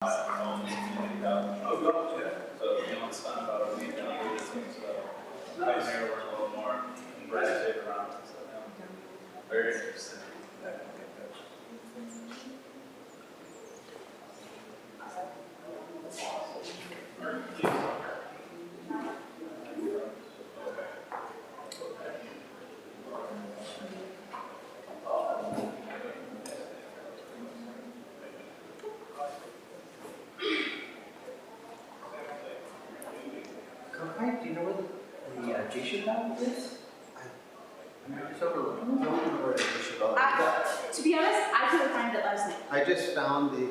Oh, gotcha. So you know, spend about a week on this thing, so right there we're a little more embrace around it. So yeah. Very interesting. Do you know where the J-shaped valve is? I'm just overlooking. I don't know where the J-shaped valve is. To be honest, I couldn't find it last night. I just found the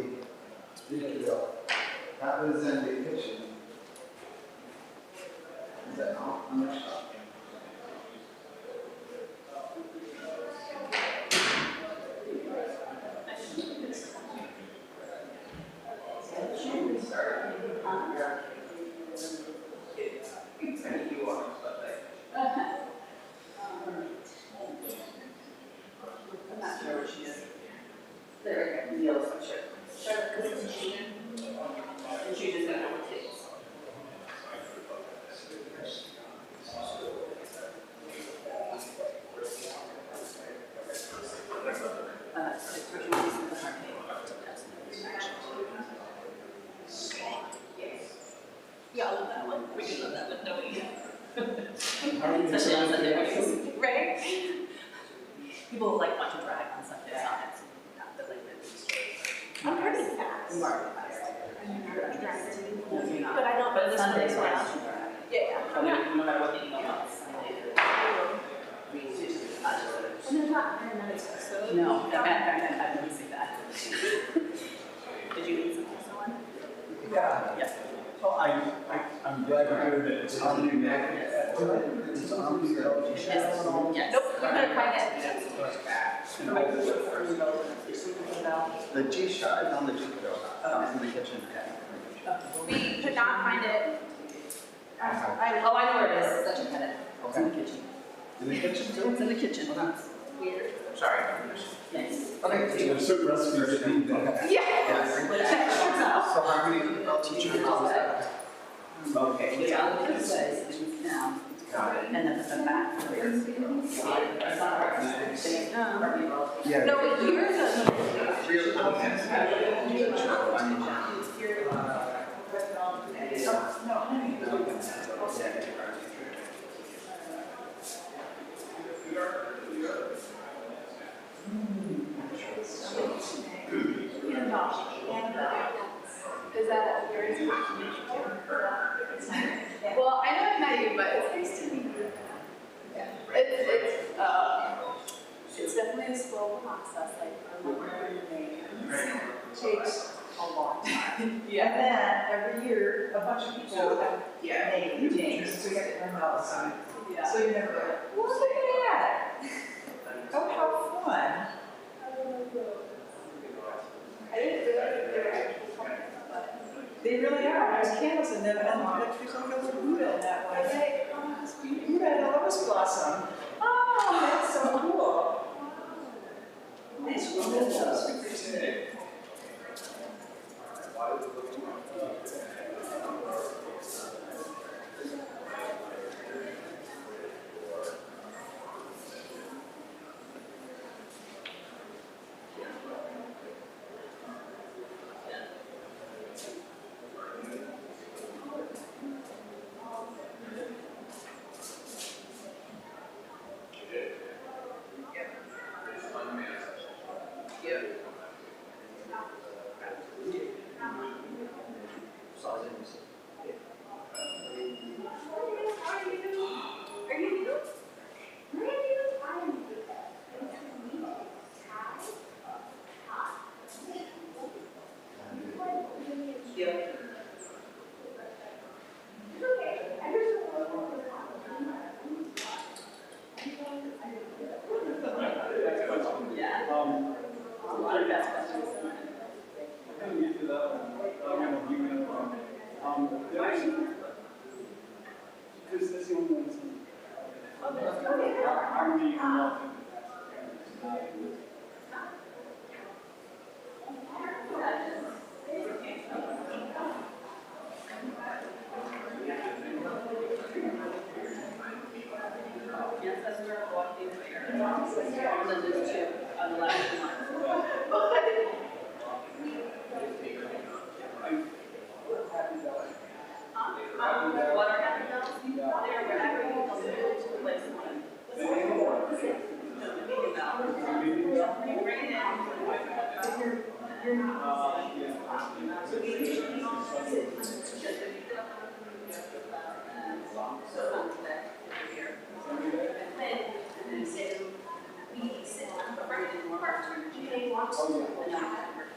video. That was in the kitchen. Is that not on the shop? I'm not sure what she is. There we go. Neil's not sure. Sure, because it's cheating. And she just got over kids. Yeah, I love that one. We do love that one, don't we? Especially on Sunday mornings, right? People like want to drag on Sunday sonnets, not the like the I'm pretty fast. You are fast. But I don't. But Sundays are out. Yeah. No matter what the email is, Sunday. And there's not very many episodes. No, in fact, I didn't see that. Did you need something? Yeah. Yes. So I'm glad to hear that it's on the neck. It's on the Yes. Nope, we couldn't find it. The G-shot is on the G-shot. It's in the kitchen. We could not find it. I know where it is. Such a minute. It's in the kitchen. In the kitchen too? It's in the kitchen. Weird. Sorry. Yes. Okay. There's certain recipes that need that. Yeah. So how many teachers are there? Okay. Yeah, I'll put it down. Got it. And then put them back. Yeah. No, but you're the. Real Is that yours? Well, I know I met you, but it's nice to meet you. Yeah. It's definitely a slow process, like remembering your name. It takes a long time. Yeah. And then every year, a bunch of people have named names, so you have to learn all the time. Yeah. So you never go, look at that. Oh, how fun. I didn't realize they were actually coming, but. They really are. There's candles in them, and there's like a little Buddha in that one. Buddha and a lotus blossom. Oh, that's so cool. Nice one. Because that's the only one that's I'm And then there's two on the last one. What are happy bells? They're wherever you go to place one. No, the meeting bell. You bring it in. And then say, we sit down, but we're getting more of our energy. And not have work.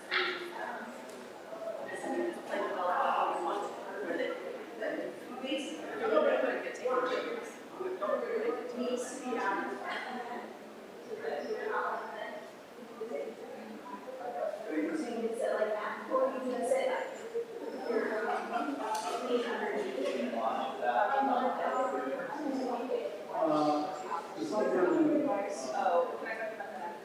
And then just play the bell how we want, where they, a little bit, but it could take years. It's like really, Oh, can I talk about that?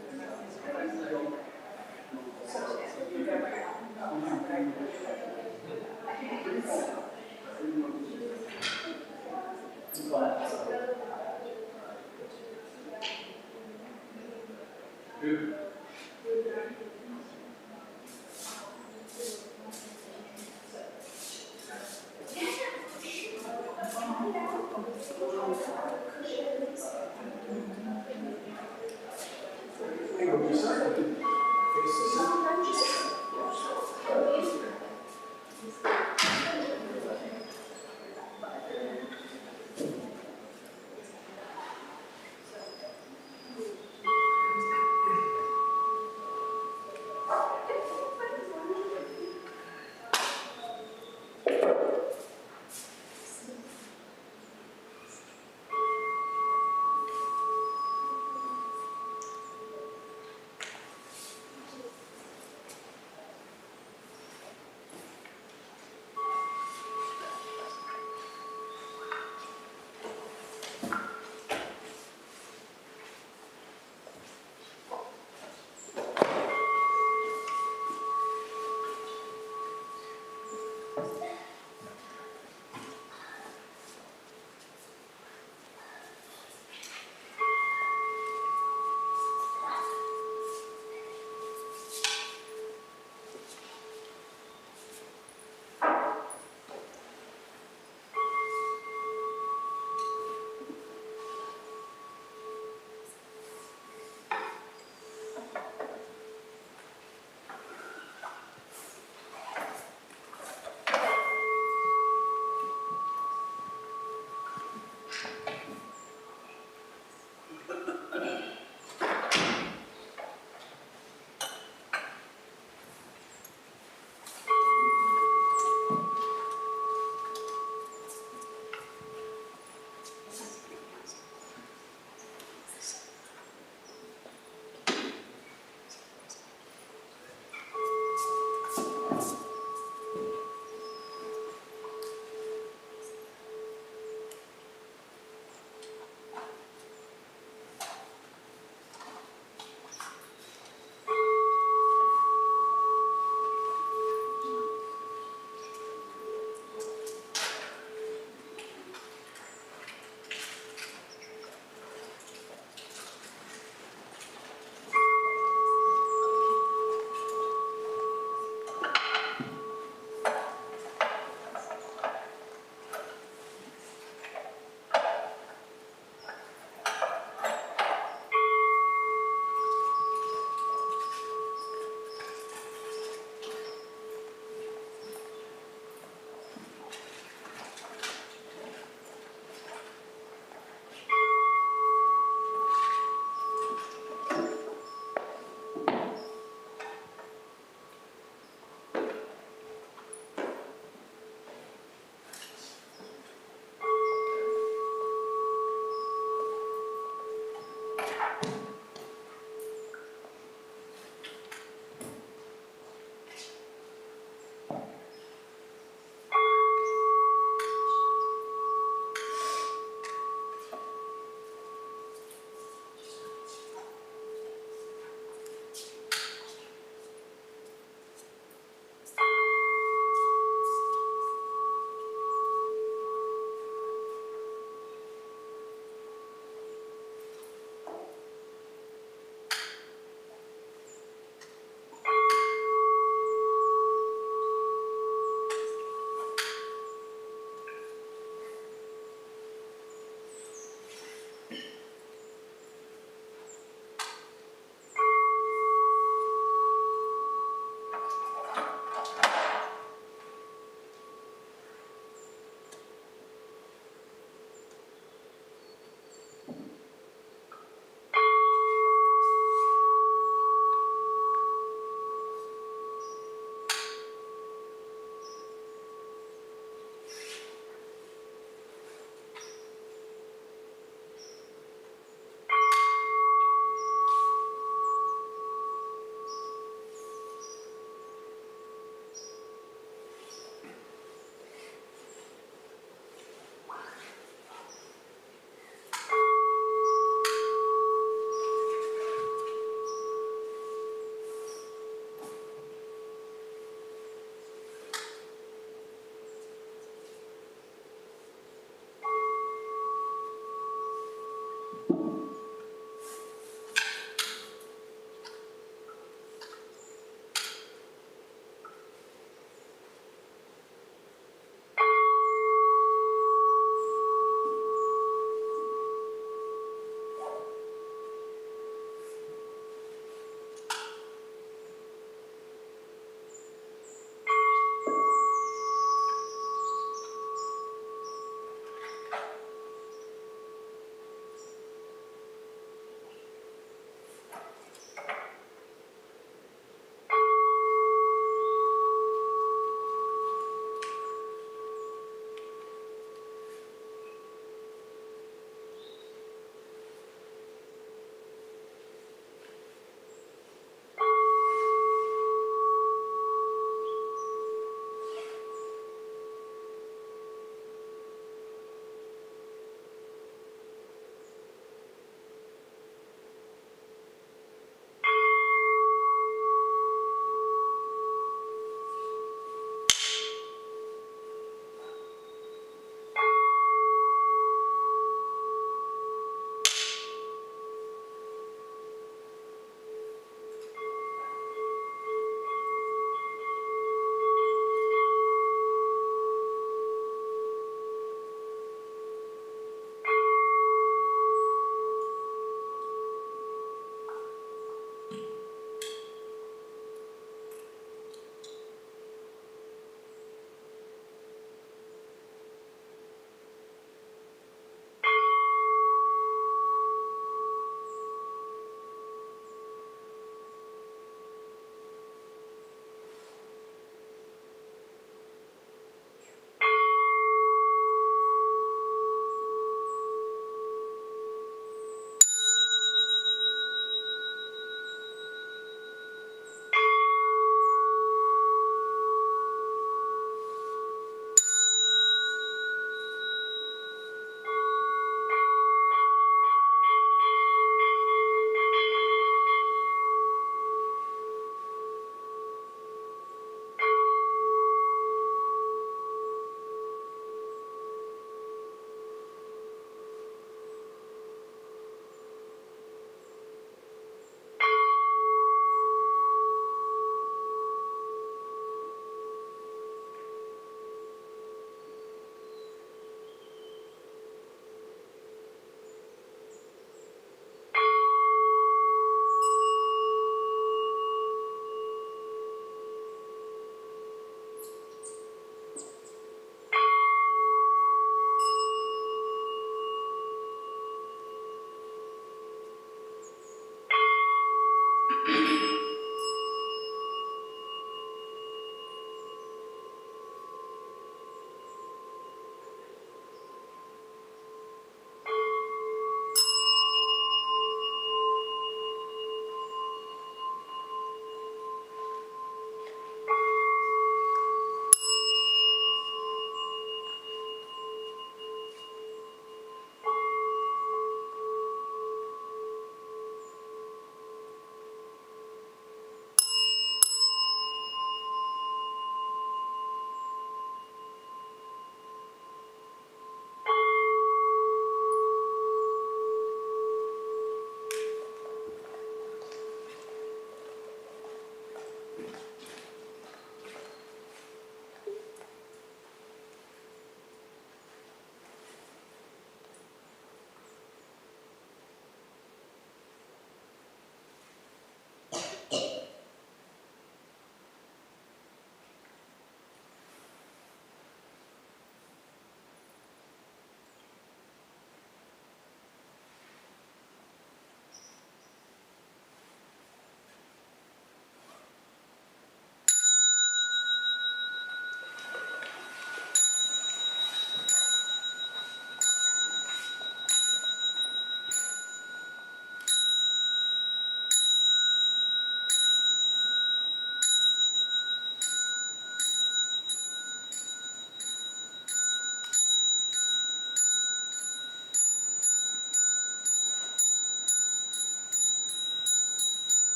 hey, what you said, face the sun.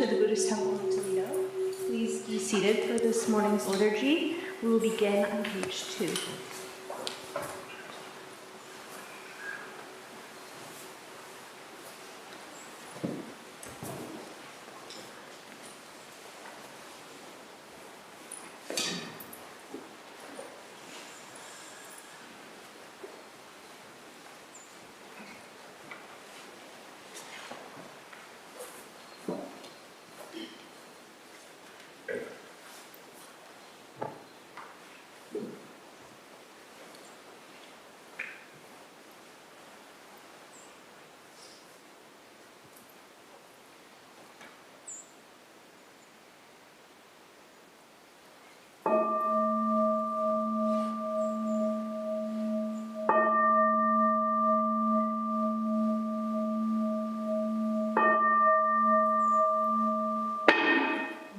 to the Buddhist temple in Toledo. Please be seated for this morning's liturgy. We will begin on page 2.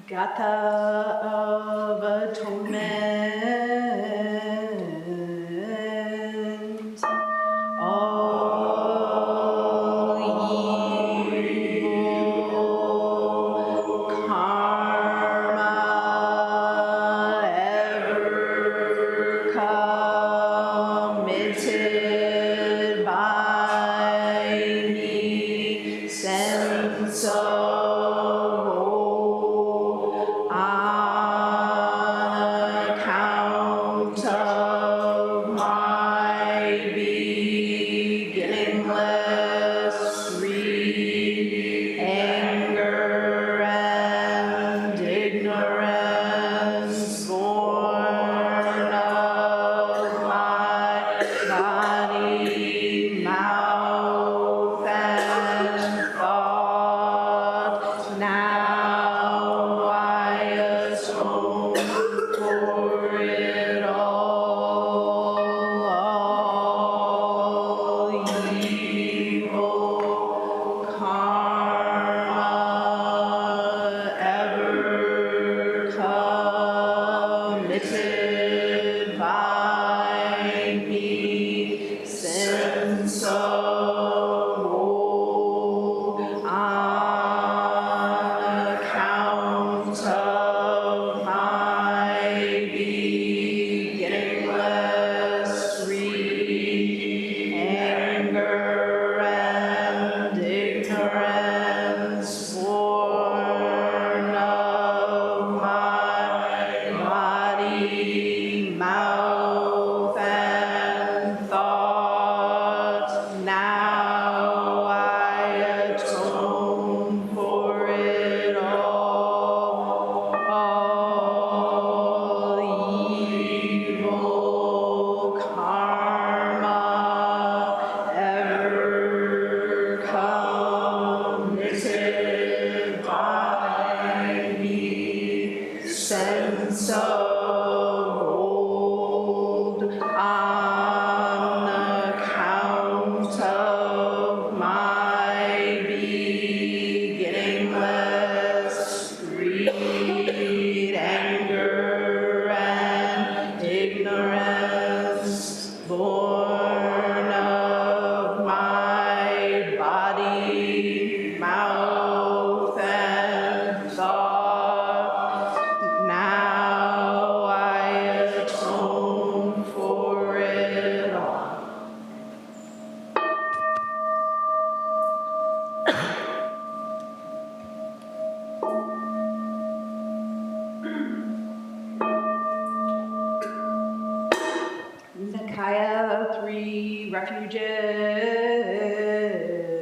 Gatha of atonement, all evil karma ever committed by me, sense of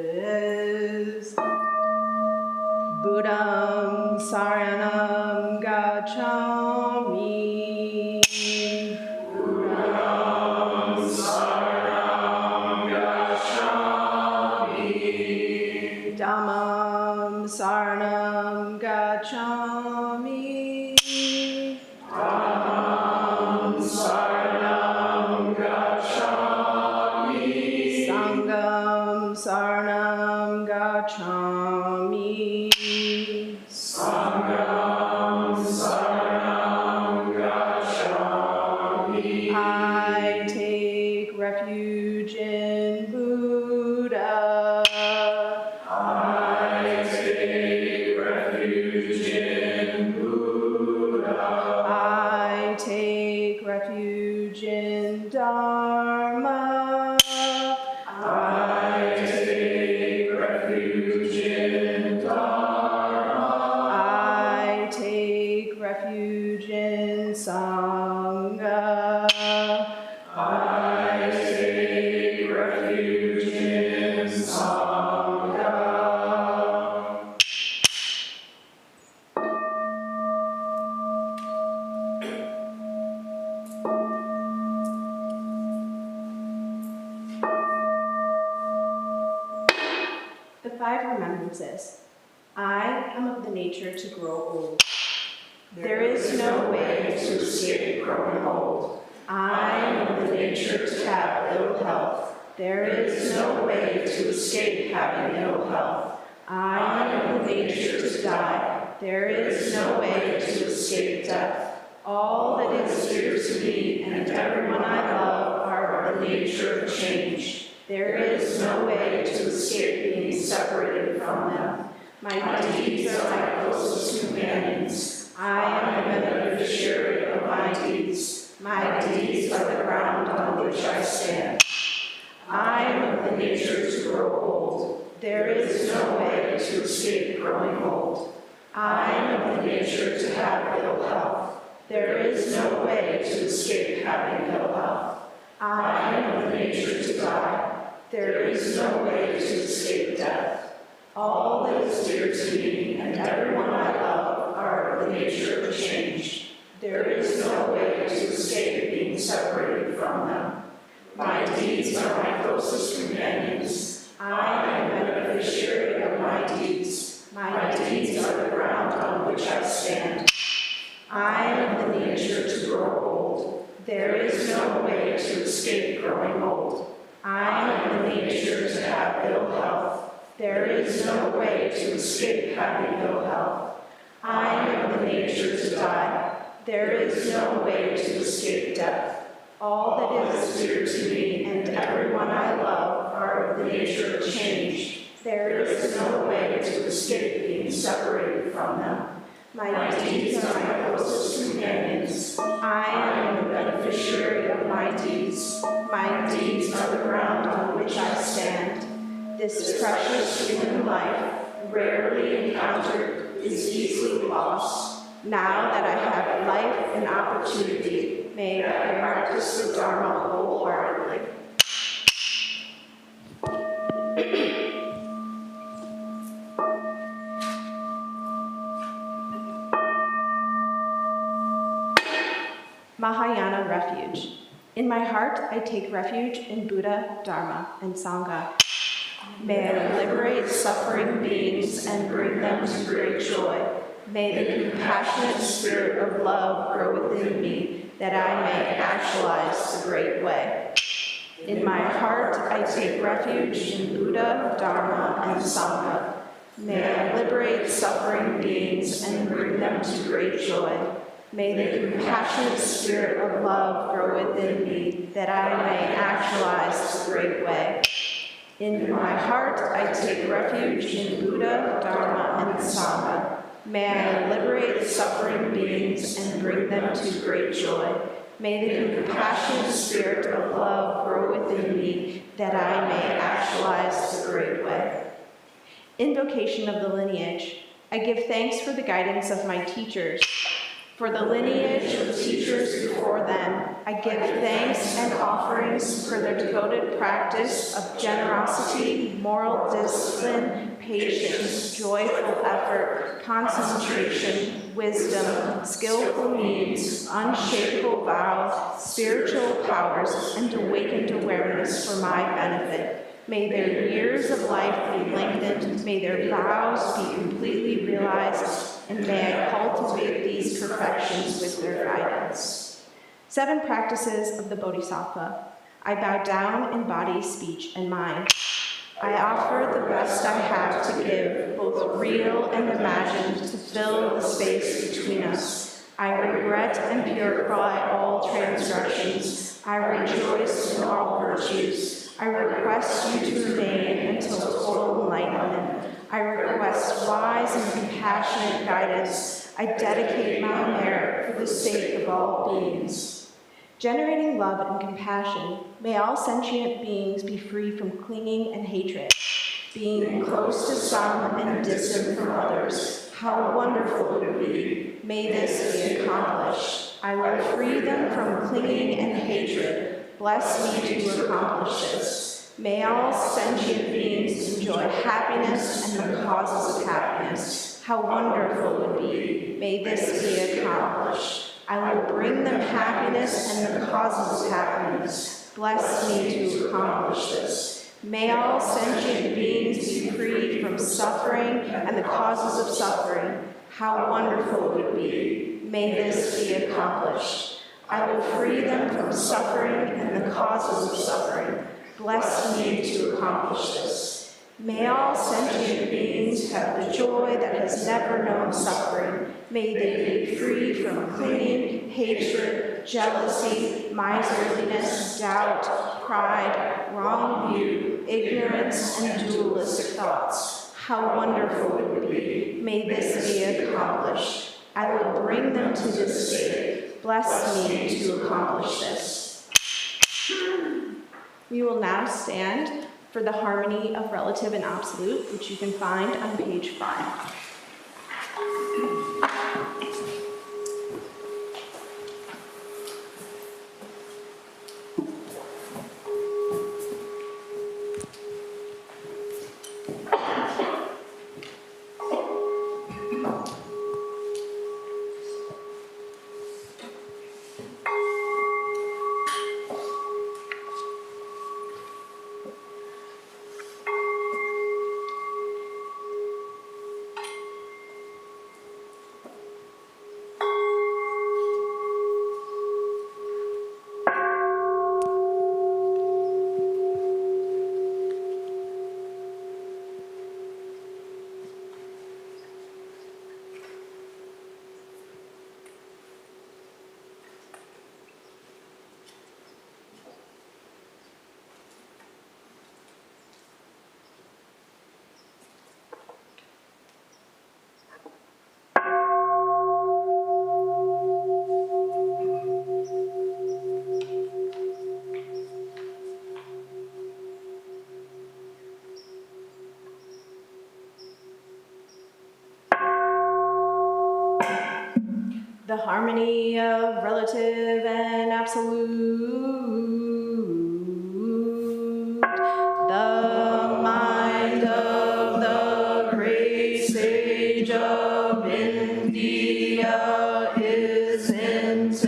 Refuges. Buddham Saranam Gacchami. Buddham Saranam Gacchami. Dhammam Saranam Gacchami. Dhammam Saranam Gacchami. Sangham Saranam Gacchami. Sangham Saranam Gacchami. I take refuge in Buddha. I take refuge refuge in Buddha. I take refuge in Dharma. I take refuge in Dharma. I take refuge in Sangha. I take refuge in Sangha. The 5 remembrances. I am of the nature to grow old. There is no way to escape growing old. I am of the nature to have ill health. There is no way to escape having ill health. I am of the nature to die. There is no way to escape death. All that is dear to me and everyone I love are of the nature of change. There is no way to escape being separated from them. My deeds are my closest companions. I am the beneficiary of my deeds. My deeds are the ground on which I stand. I am of the nature to grow old. There is no way to escape growing old. I am of the nature to have ill health. There is no way to escape having ill health. I am of the nature to die. There is no way to escape death. All that is dear to me and everyone I love are of the nature of change. There is no way to escape being separated from them. My deeds are my closest companions. I am the beneficiary of my deeds. My deeds are the ground on which I stand. I am of the nature to grow old. There is no way to escape growing old. I am of the nature to have ill health. There is no way to escape having ill health. I am of the nature to die. There is no way to escape death. All that is dear to me and everyone I love are of the nature of change. There is no way to escape being separated from them. My deeds are my closest companions. I am the beneficiary of my deeds. My deeds are the ground on which I stand. This precious human life, rarely encountered, is easily lost. Now that I have life and opportunity, may I practice the Dharma wholeheartedly. Mahayana Refuge. In my heart, I take refuge in Buddha, Dharma, and Sangha. May I liberate suffering beings and bring them to great joy. May the compassionate spirit of love grow within me, that I may actualize the great way. In my heart, I take refuge in Buddha, Dharma, and Sangha. May I liberate suffering beings and bring them to great joy. May the compassionate spirit of love grow within me, that I may actualize the great way. In my heart, I take refuge in Buddha, Dharma, and Sangha. May I liberate suffering beings and bring them to great joy. May the compassionate spirit of love grow within me, that I may actualize the great way. Invocation of the lineage. I give thanks for the guidance of my teachers. For the lineage of teachers before them, I give thanks and offerings for their devoted practice of generosity, moral discipline, patience, joyful effort, concentration, wisdom, skillful means, unshakable vow, spiritual powers, and awakened awareness for my benefit. May their years of life be lengthened, may their vows be completely realized, and may I cultivate these perfections with their guidance. 7 practices of the Bodhisattva. I bow down in body, speech, and mind. I offer the best I have to give, both real and imagined, to fill the space between us. I regret and purify all transgressions. I rejoice in all virtues. I request you to remain until total enlightenment. I request wise and compassionate guidance. I dedicate my merit for the sake of all beings. Generating love and compassion, may all sentient beings be free from clinging and hatred. Being close to some and distant from others, how wonderful it would be. May this be accomplished. I will free them from clinging and hatred. Bless me to accomplish this. May all sentient beings enjoy happiness and the causes of happiness. How wonderful it would be. May this be accomplished. I will bring them happiness and the causes of happiness. Bless me to accomplish this. May all sentient beings be freed from suffering and the causes of suffering. How wonderful it would be. May this be accomplished. I will free them from suffering and the causes of suffering. Bless me to accomplish this. May all sentient beings have the joy that has never known suffering. May they be free from clinging, hatred, jealousy, miserliness, doubt, pride, wrong view, ignorance, and dualistic thoughts. How wonderful it would be. May this be accomplished. I will bring them to this state. Bless me to accomplish this. We will now stand for the harmony of relative and absolute, which you can find on page 5. The harmony of relative and absolute. The mind of the great sage of India is intimately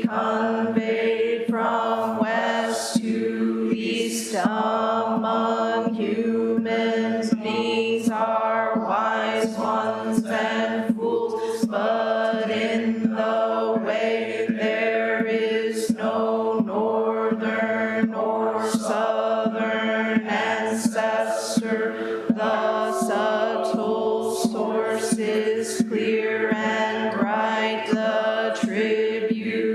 conveyed from west to east among humans. Beings are wise ones and fools, but in the way there is no northern or southern ancestor. The subtle source is clear and bright. The tributary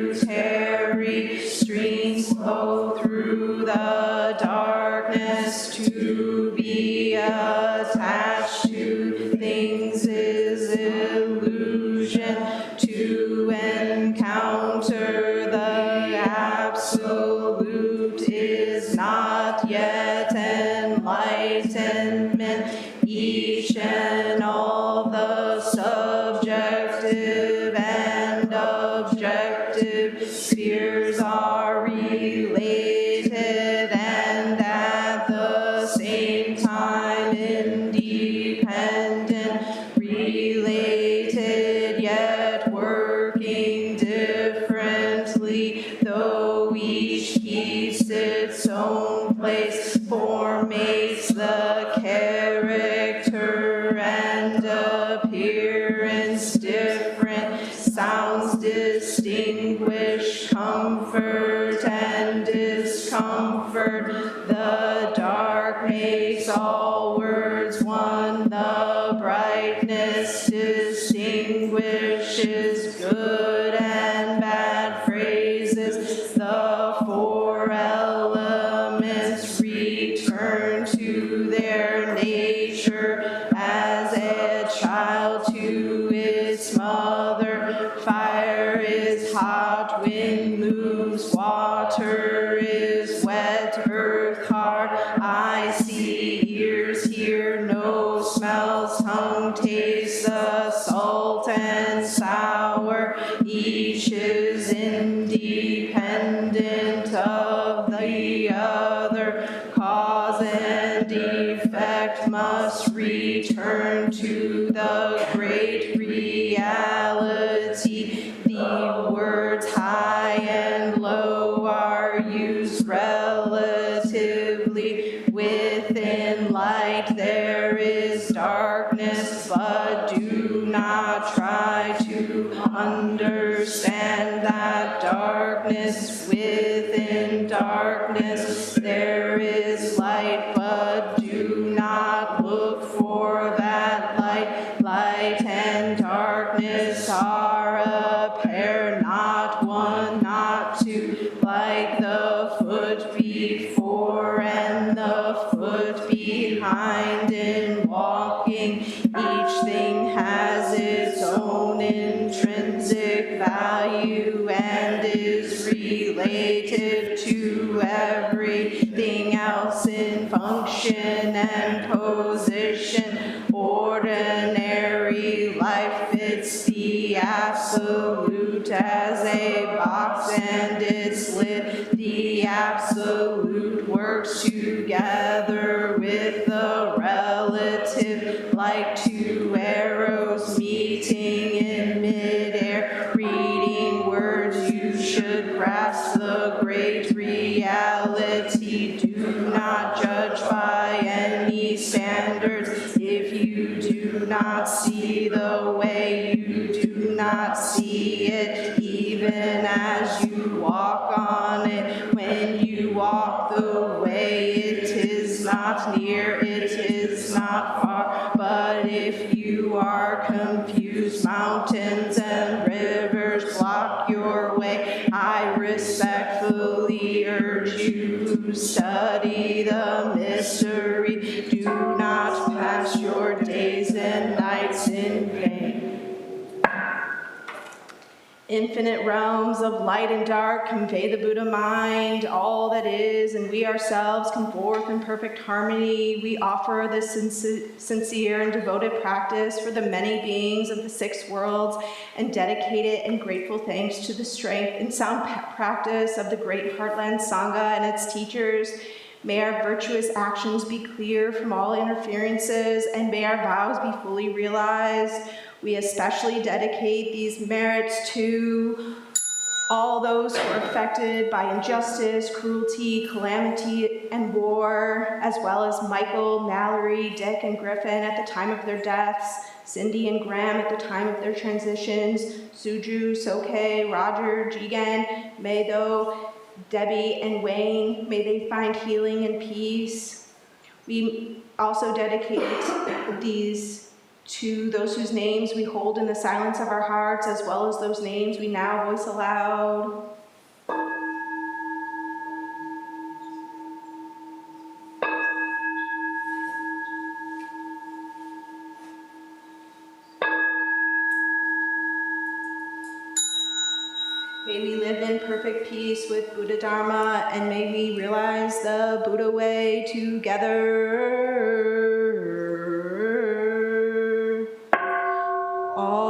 streams flow through the darkness. To be attached to things is illusion. To encounter the absolute is not yet enlightenment. Each and all the subjective and objective spheres are related and at the same time independent, related yet working differently, though each keeps its own place, formates the character and appearance different, sounds distinguish comfort and discomfort. The dark makes all words one, the brightness distinguishes good and bad phrases. The four elements return to their tongue tastes the salt and sour. Each is independent of the other. Cause and effect must return to the great reality. The words high and low are used relatively. Within light there is darkness, but do not try to understand that darkness. Within darkness there is light, but do not look for that light. Light and darkness are a pair, not one, not two, like the foot before and the foot behind. In walking, each thing has its own intrinsic value and is related to everything else in function and position. Ordinary life fits the absolute as a box and it's lit. The absolute works together with the relative, like two arrows meeting in midair. Reading words, you should grasp the great reality. Do not judge by any standards. If you do not see the way, you do not see it, even as you walk on it. When you walk the way, it is not near, it is not far. But if you are confused, mountains and rivers block your way. I respectfully urge you to study the mystery. Do not pass your days and nights in vain. Infinite realms of light and dark convey the Buddha mind, all that is, and we ourselves come forth in perfect harmony. We offer this sincere and devoted practice for the many beings of the 6 worlds and dedicate it in grateful thanks to the strength and sound practice of the great Heartland Sangha and its teachers. May our virtuous actions be clear from all interferences, and may our vows be fully realized. We especially dedicate these merits to all those who are affected by injustice, cruelty, calamity, and war, as well as Michael, Mallory, Dick, and Griffin at the time of their deaths, Cindy and Graham at the time of their transitions, Suju, Soke, Roger, Jigen, Mado, Debbie, and Wayne. May they find healing and peace. We also dedicate these to those whose names we hold in the silence of our hearts, as well as those names we now voice aloud. May we live in perfect peace with Buddha Dharma, and may we realize the Buddha way together. Honor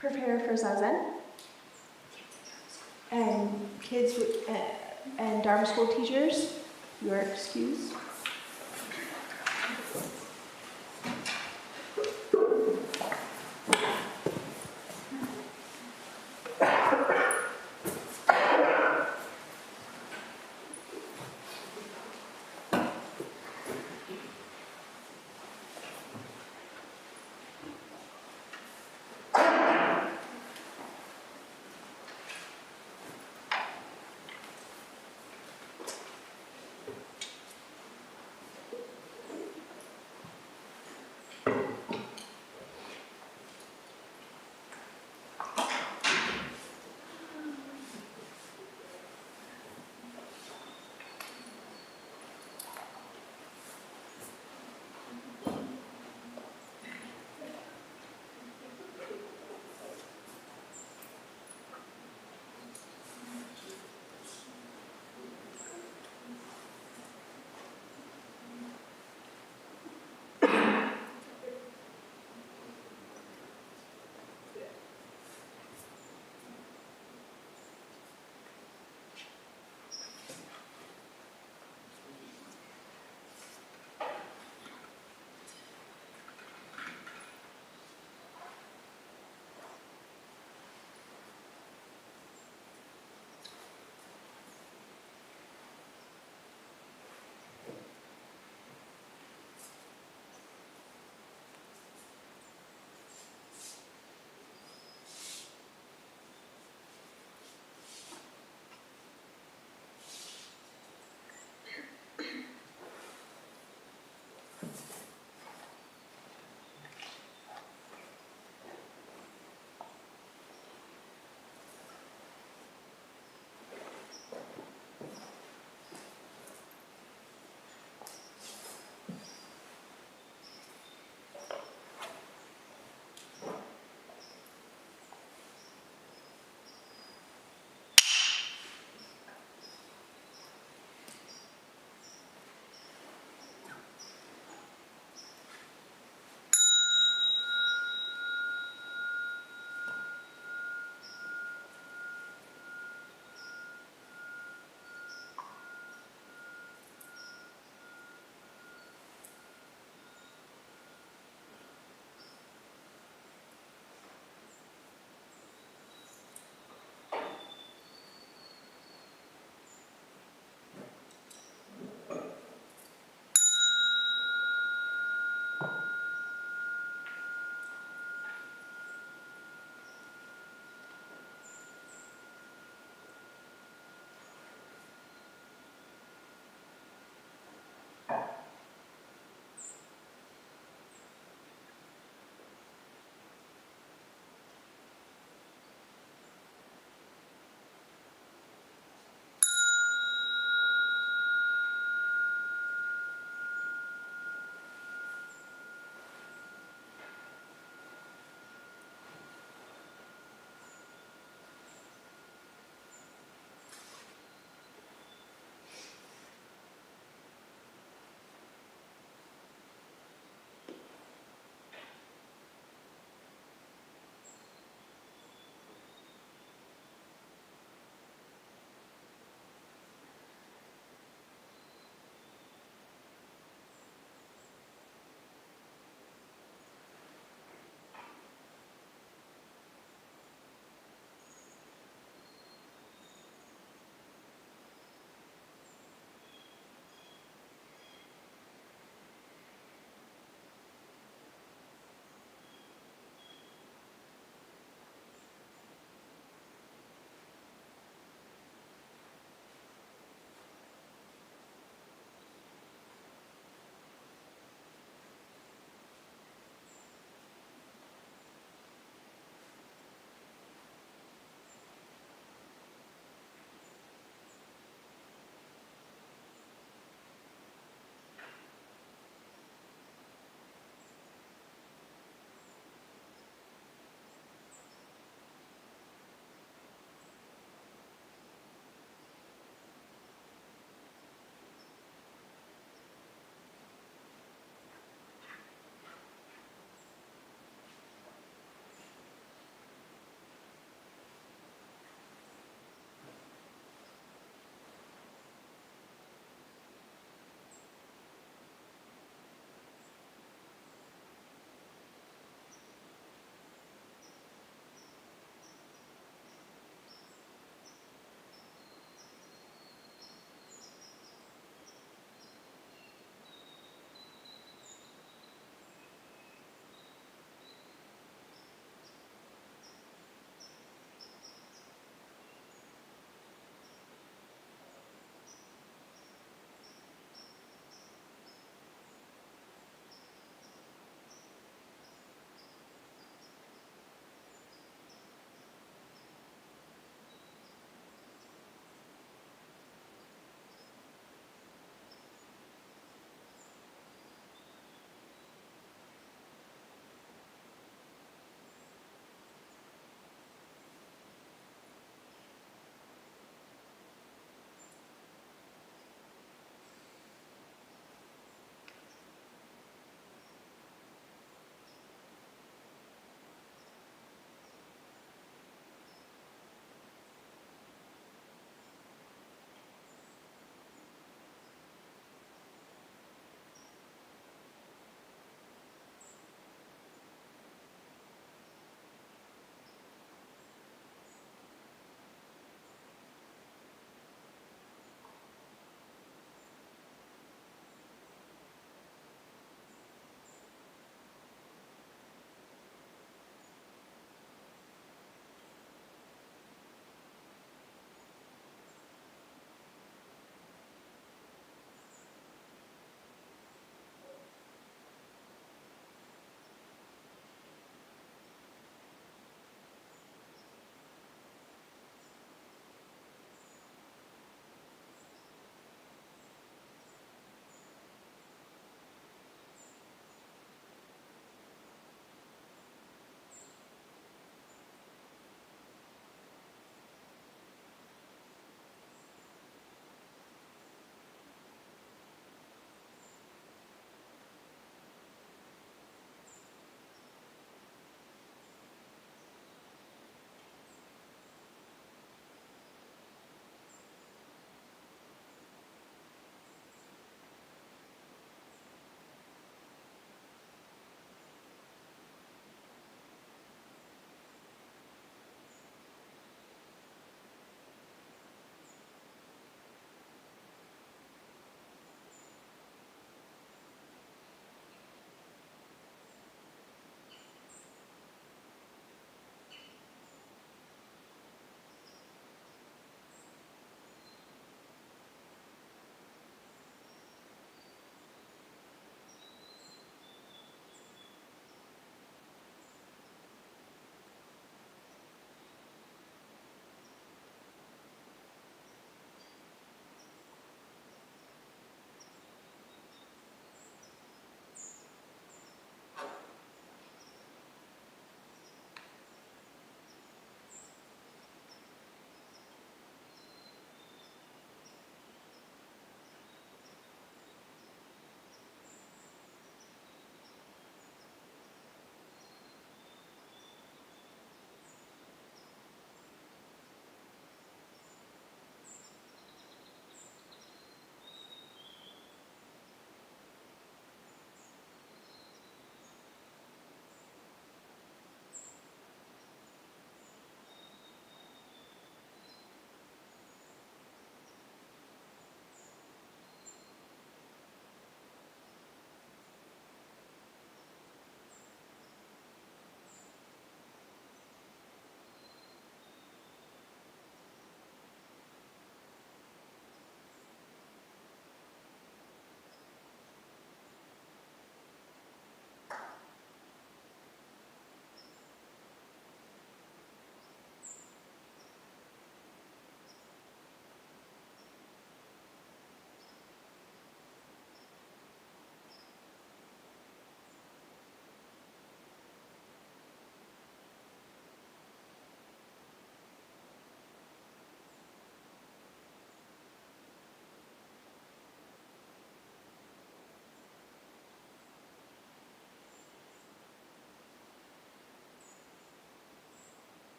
prepare for Zazen. And kids and Dharma school teachers, you are excused.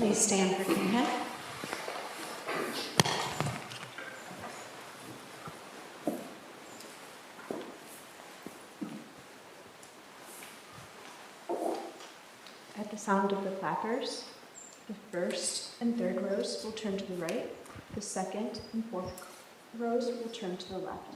Please stand for King Head. At the sound of the clappers, the first and third rows will turn to the right, the second and fourth rows will turn to the left.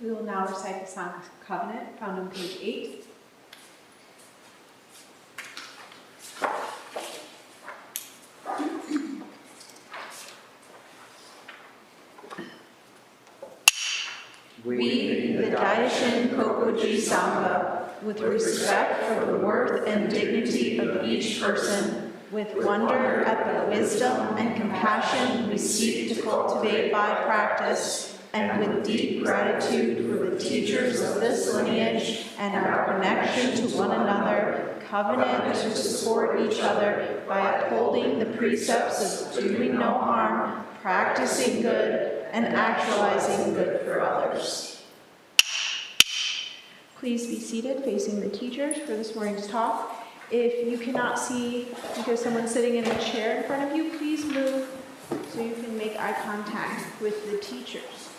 We will now recite the Song of Covenant, found on page 8. We, the Daishin Kokoji Sangha, with respect for the worth and dignity of each person, with wonder at the wisdom and compassion we seek to cultivate by practice, and with deep gratitude for the teachers of this lineage and our connection to one another, covenant to support each other by upholding the precepts of doing no harm, practicing good, and actualizing good for others. Please be seated facing the teachers for this morning's talk. If you cannot see because someone's sitting in a chair in front of you, please move so you can make eye contact with the teachers.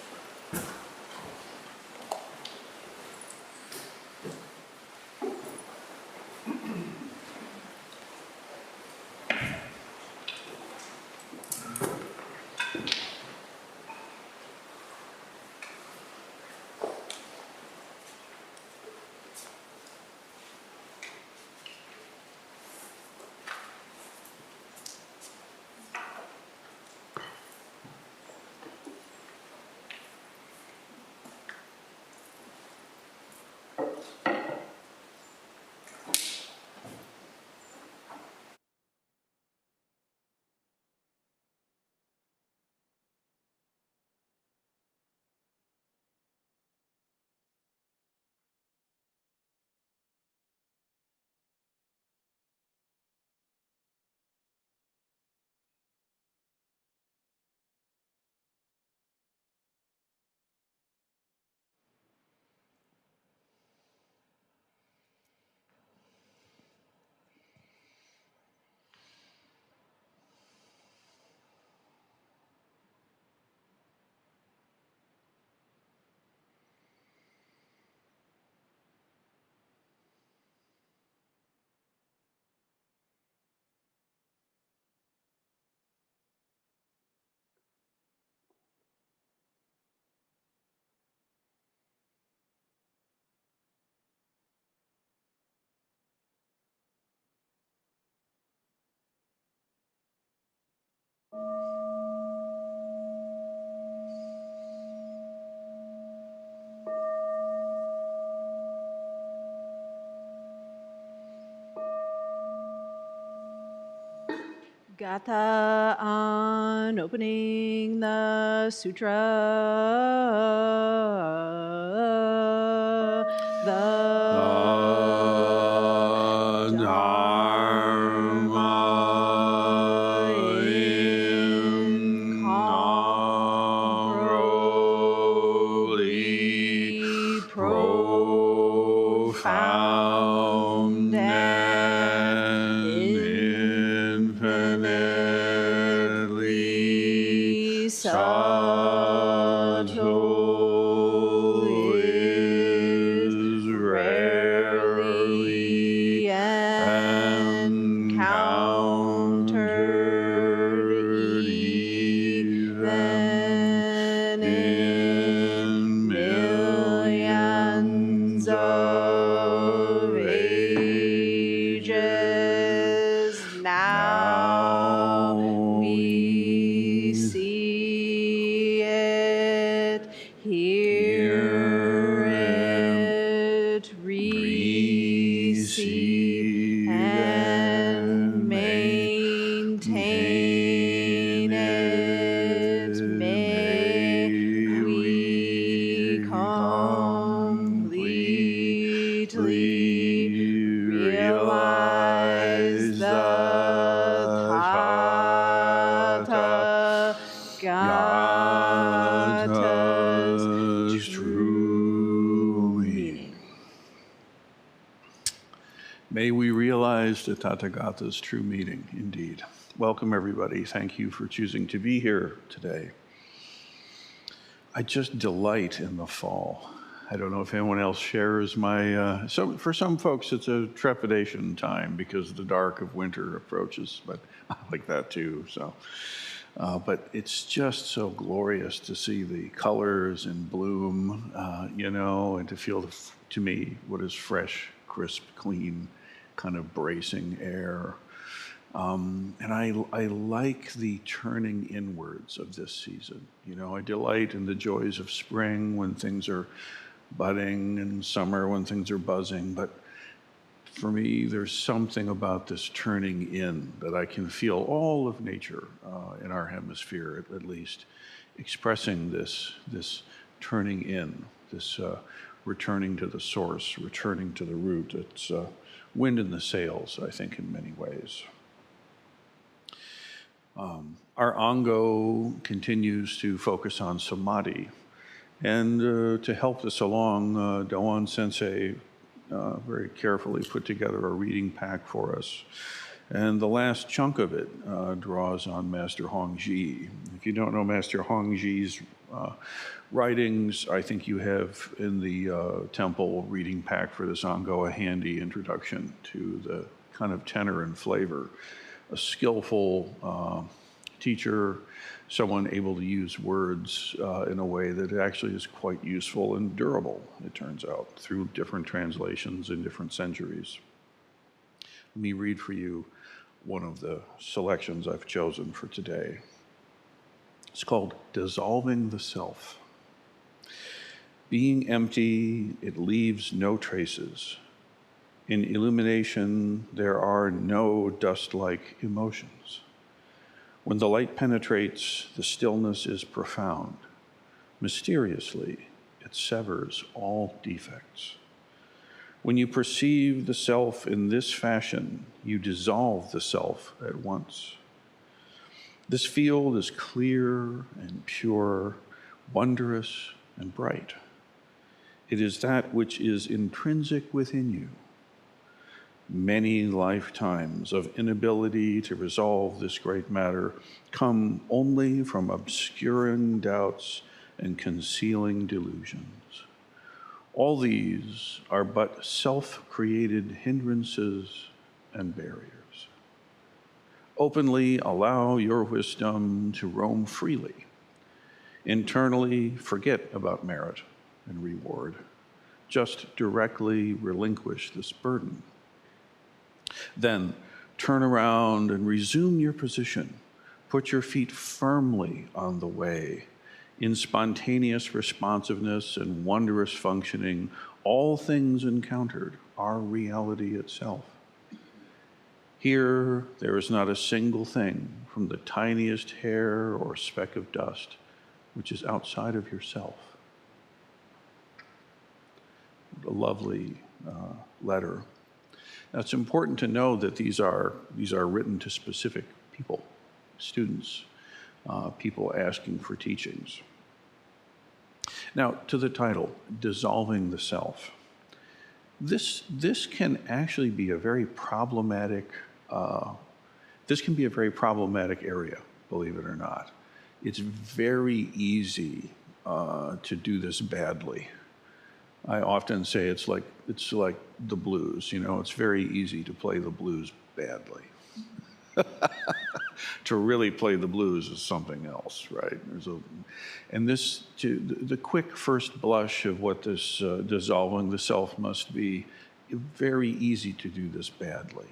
Gatha on opening the sutra. The Dharma incomparably profound and infinitely subtle is rarely encountered even in millions of ages. Now we see it, hear it, receive and maintain it. May we completely realize the Tathagata's true meaning. May we realize the Tathagata's true meaning, indeed. Welcome, everybody. Thank you for choosing to be here today. I just delight in the fall. I don't know if anyone else shares my, for some folks it's a trepidation time because the dark of winter approaches, but I like that too, so. But it's just so glorious to see the colors in bloom, and to feel, to me, what is fresh, crisp, clean, kind of bracing air. And I like the turning inwards of this season. You know, I delight in the joys of spring when things are budding and summer when things are buzzing. But for me, there's something about this turning in that I can feel all of nature in our hemisphere, at least, expressing this turning in, this returning to the source, returning to the root. It's wind in the sails, I think, in many ways. Our Ango continues to focus on samadhi. And to help this along, Doan Sensei very carefully put together a reading pack for us. And the last chunk of it draws on Master Hongzhi. If you don't know Master Hongzhi's writings, I think you have in the temple reading pack for this Ango a handy introduction to the kind of tenor and flavor. A skillful teacher, someone able to use words in a way that actually is quite useful and durable, it turns out, through different translations in different centuries. Let me read for you one of the selections I've chosen for today. It's called Dissolving the Self. Being empty, it leaves no traces. In illumination, there are no dust-like emotions. When the light penetrates, the stillness is profound. Mysteriously, it severs all defects. When you perceive the self in this fashion, you dissolve the self at once. This field is clear and pure, wondrous and bright. It is that which is intrinsic within you. Many lifetimes of inability to resolve this great matter come only from obscuring doubts and concealing delusions. All these are but self-created hindrances and barriers. Openly allow your wisdom to roam freely. Internally, forget about merit and reward. Just directly relinquish this burden. Then turn around and resume your position. Put your feet firmly on the way. In spontaneous responsiveness and wondrous functioning, all things encountered are reality itself. Here, there is not a single thing, from the tiniest hair or speck of dust, which is outside of yourself. A lovely letter. Now, it's important to know that these are written to specific people, students, people asking for teachings. Now, to the title, Dissolving the Self. This can actually be a very problematic, area, believe it or not. It's very easy to do this badly. I often say it's like the blues, you know, it's very easy to play the blues badly. To really play the blues is something else, right? The quick first blush of what this dissolving the self must be, very easy to do this badly,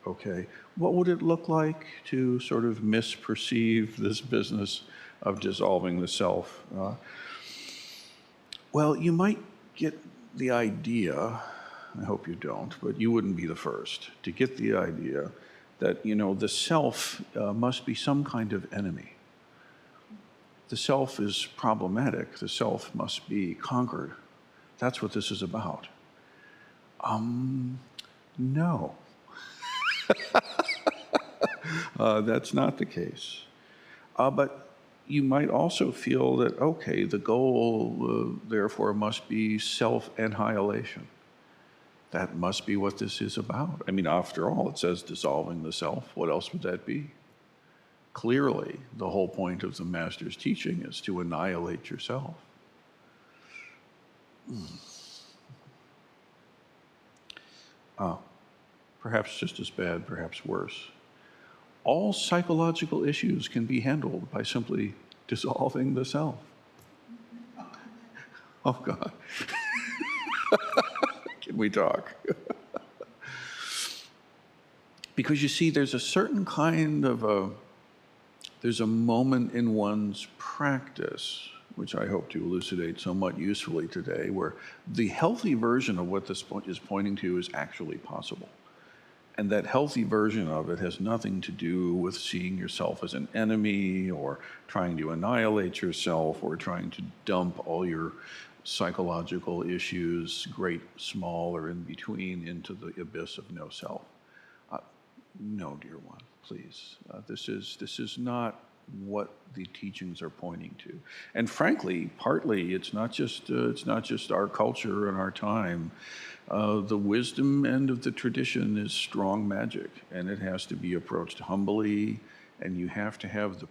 okay? What would it look like to sort of misperceive this business of dissolving the self? Well, you might get the idea, I hope you don't, but you wouldn't be the first to get the idea that, you know, the self must be some kind of enemy. The self is problematic. The self must be conquered. That's what this is about. No. That's not the case. But you might also feel that, okay, the goal, therefore, must be self-annihilation. That must be what this is about. I mean, after all, it says dissolving the self. What else would that be? Clearly, the whole point of the Master's teaching is to annihilate yourself. Perhaps just as bad, perhaps worse. All psychological issues can be handled by simply dissolving the self. Oh, God. Can we talk? Because you see, there's a certain kind of there's a moment in one's practice, which I hope to elucidate somewhat usefully today, where the healthy version of what this is pointing to is actually possible. And that healthy version of it has nothing to do with seeing yourself as an enemy or trying to annihilate yourself or trying to dump all your psychological issues, great, small, or in between, into the abyss of no self. No, dear one, please. This is not what the teachings are pointing to. And frankly, partly, it's not just our culture and our time. The wisdom end of the tradition is strong magic, and it has to be approached humbly, and you have to have the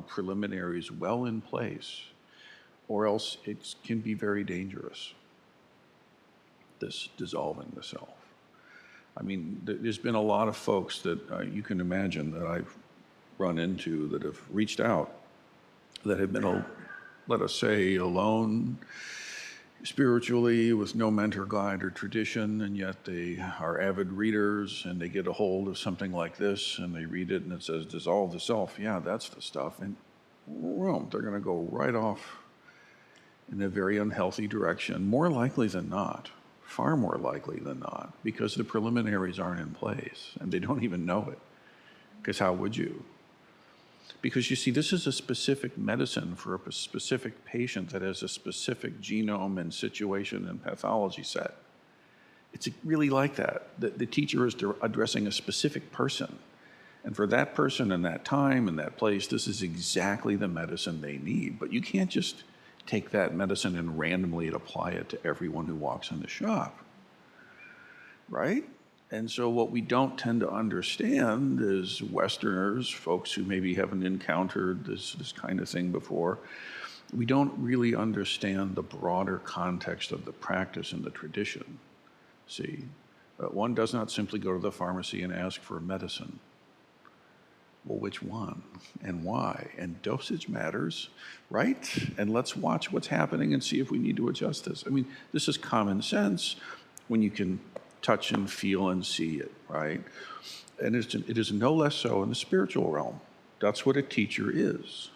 preliminaries well in place, or else it can be very dangerous, this dissolving the self. I mean, there's been a lot of folks that you can imagine that I've run into that have reached out, that have been, let us say, alone spiritually with no mentor, guide, or tradition, and yet they are avid readers and they get a hold of something like this and they read it and it says, dissolve the self. Yeah, that's the stuff. And boom, they're going to go right off in a very unhealthy direction, more likely than not. Far more likely than not, because the preliminaries aren't in place and they don't even know it. Because how would you? Because you see, this is a specific medicine for a specific patient that has a specific genome and situation and pathology set. It's really like that. The teacher is addressing a specific person. And for that person and that time and that place, this is exactly the medicine they need. But you can't just take that medicine and randomly apply it to everyone who walks in the shop, right? And so what we don't tend to understand is Westerners, folks who maybe haven't encountered this kind of thing before, we don't really understand the broader context of the practice and the tradition. See, one does not simply go to the pharmacy and ask for a medicine. Well, which one and why? And dosage matters, right? And let's watch what's happening and see if we need to adjust this. I mean, this is common sense when you can touch and feel and see it, right? And it is no less so in the spiritual realm. That's what a teacher is.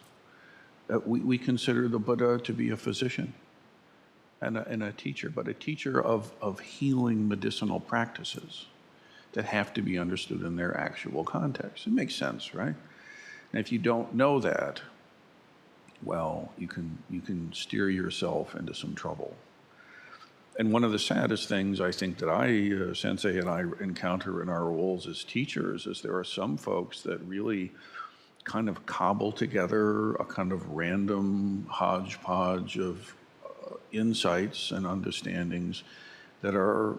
We consider the Buddha to be a physician and a teacher, but a teacher of healing medicinal practices that have to be understood in their actual context. It makes sense, right? And if you don't know that, well, you can steer yourself into some trouble. And one of the saddest things I think that Sensei and I encounter in our roles as teachers is there are some folks that really kind of cobble together a kind of random hodgepodge of insights and understandings that are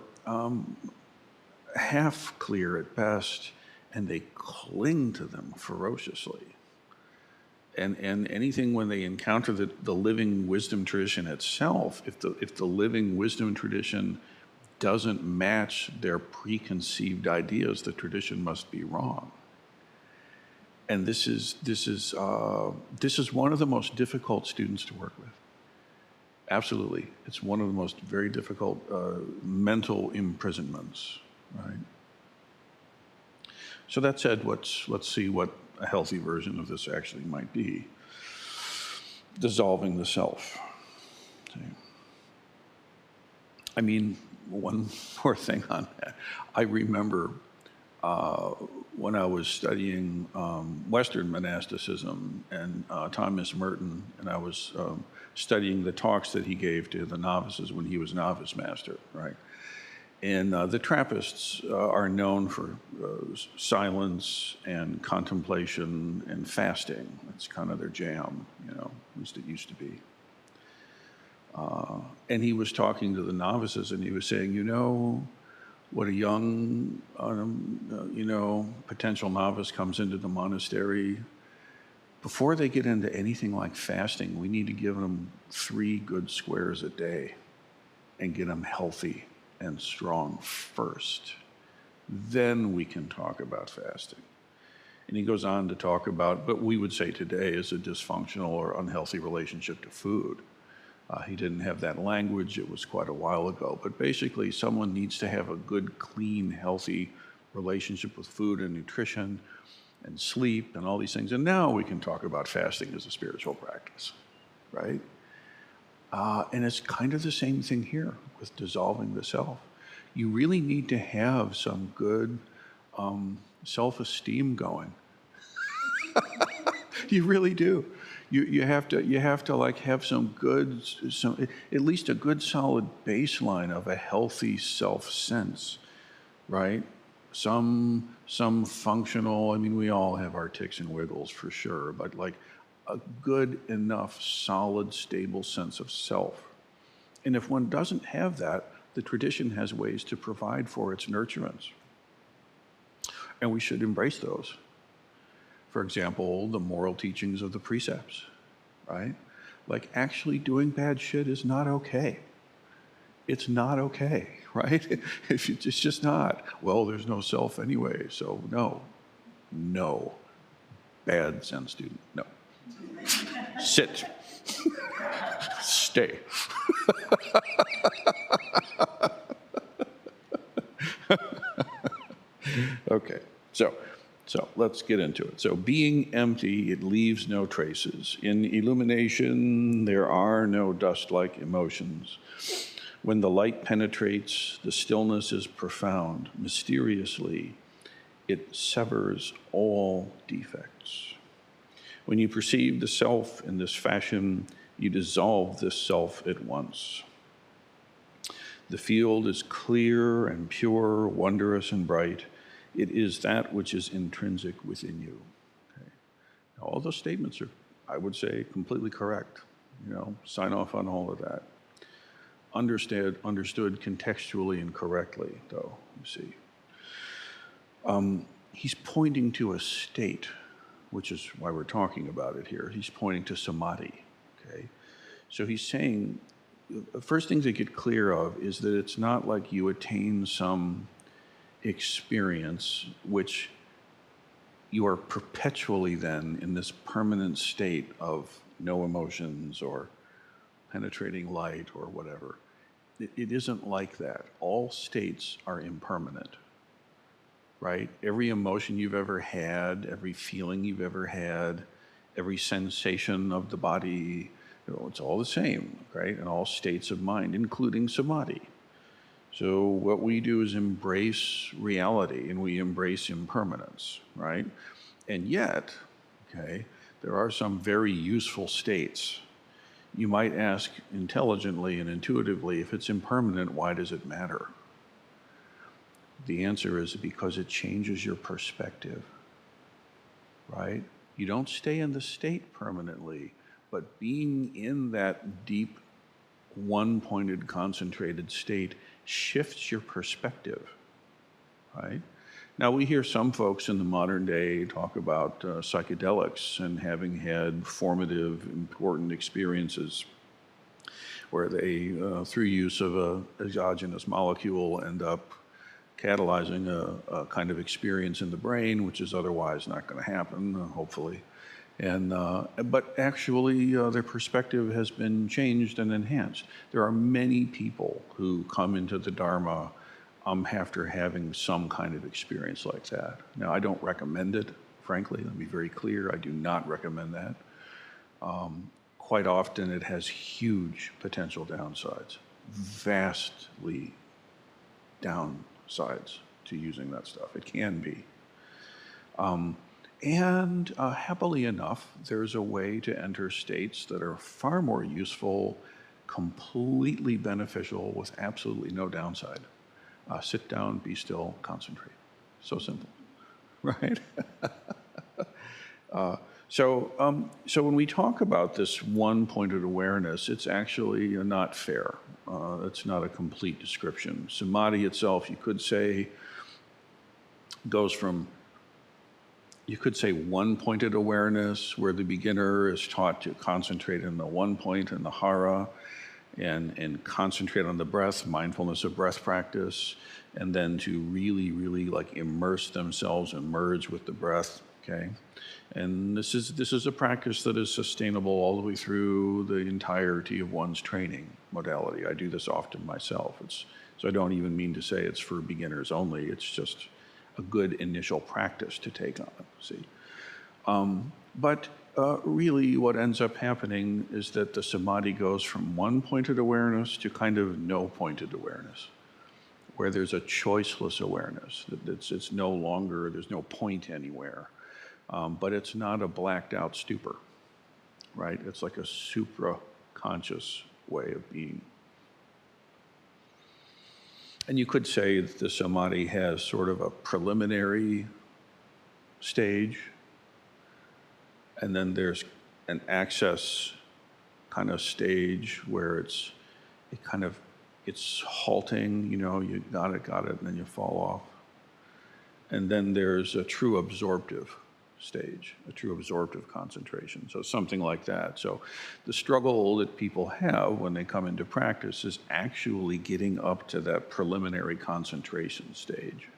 half clear at best, and they cling to them ferociously. And anything when they encounter the living wisdom tradition itself, if the living wisdom tradition doesn't match their preconceived ideas, the tradition must be wrong. And this is one of the most difficult students to work with. Absolutely, it's one of the most very difficult mental imprisonments, right? So that said, let's see what a healthy version of this actually might be. Dissolving the self. See? I mean, one more thing on that. I remember when I was studying Western monasticism and Thomas Merton, and I was studying the talks that he gave to the novices when he was novice master, right? And the Trappists are known for silence and contemplation and fasting. That's kind of their jam, at least it used to be. And he was talking to the novices and he was saying, when a young, potential novice comes into the monastery, before they get into anything like fasting, we need to give them 3 good squares a day and get them healthy and strong first. Then we can talk about fasting. And he goes on to talk about what we would say today is a dysfunctional or unhealthy relationship to food. He didn't have that language, it was quite a while ago, but basically someone needs to have a good, clean, healthy relationship with food and nutrition and sleep and all these things. And now we can talk about fasting as a spiritual practice, right? And it's kind of the same thing here with dissolving the self. You really need to have some good self-esteem going. You really do. You have to like have some at least a good solid baseline of a healthy self-sense, right? Some functional, I mean, we all have our ticks and wiggles for sure, but like a good enough, solid, stable sense of self. And if one doesn't have that, the tradition has ways to provide for its nurturance. And we should embrace those. For example, the moral teachings of the precepts, right? Like actually doing bad shit is not okay. It's not okay, right? It's just not. Well, there's no self anyway, so no. Bad Zen student, no. Sit. Stay. Okay, so let's get into it. So being empty, it leaves no traces. In illumination, there are no dust-like emotions. When the light penetrates, the stillness is profound. Mysteriously, it severs all defects. When you perceive the self in this fashion, you dissolve this self at once. The field is clear and pure, wondrous and bright. It is that which is intrinsic within you. Okay. Now, all those statements are, I would say, completely correct. Sign off on all of that. Understood contextually and correctly, though, you see. He's pointing to a state, which is why we're talking about it here. He's pointing to samadhi, okay? So he's saying, the first thing to get clear of is that it's not like you attain some experience which you are perpetually then in this permanent state of no emotions or penetrating light or whatever. It isn't like that. All states are impermanent, right? Every emotion you've ever had, every feeling you've ever had, every sensation of the body, it's all the same, right? In all states of mind, including samadhi. So what we do is embrace reality and we embrace impermanence, right? And yet, okay, there are some very useful states. You might ask intelligently and intuitively, if it's impermanent, why does it matter? The answer is because it changes your perspective, right? You don't stay in the state permanently, but being in that deep, one-pointed, concentrated state shifts your perspective, right? Now, we hear some folks in the modern day talk about psychedelics and having had formative, important experiences where they, through use of an exogenous molecule, end up catalyzing a kind of experience in the brain, which is otherwise not going to happen, hopefully. But actually, their perspective has been changed and enhanced. There are many people who come into the Dharma after having some kind of experience like that. Now, I don't recommend it, frankly. Let me be very clear. I do not recommend that. Quite often, it has huge potential downsides, vastly downsides to using that stuff. It can be. And happily enough, there's a way to enter states that are far more useful, completely beneficial, with absolutely no downside. Sit down, be still, concentrate. So simple, right? So when we talk about this one-pointed awareness, it's actually not fair. It's not a complete description. Samadhi itself, you could say, goes from, you could say one-pointed awareness, where the beginner is taught to concentrate in the one point in the hara and concentrate on the breath, mindfulness of breath practice, and then to really, really like immerse themselves and merge with the breath, okay? And this is a practice that is sustainable all the way through the entirety of one's training modality. I do this often myself. So I don't even mean to say it's for beginners only. It's just, a good initial practice to take on, see. But really what ends up happening is that the samadhi goes from one pointed awareness to kind of no pointed awareness, where there's a choiceless awareness. It's no longer, there's no point anywhere. But it's not a blacked out stupor, right? It's like a supra-conscious way of being. And you could say that the samadhi has sort of a preliminary stage, and then there's an access kind of stage where it's halting, you got it, and then you fall off. And then there's a true absorptive stage, a true absorptive concentration. So something like that. So the struggle that people have when they come into practice is actually getting up to that preliminary concentration stage.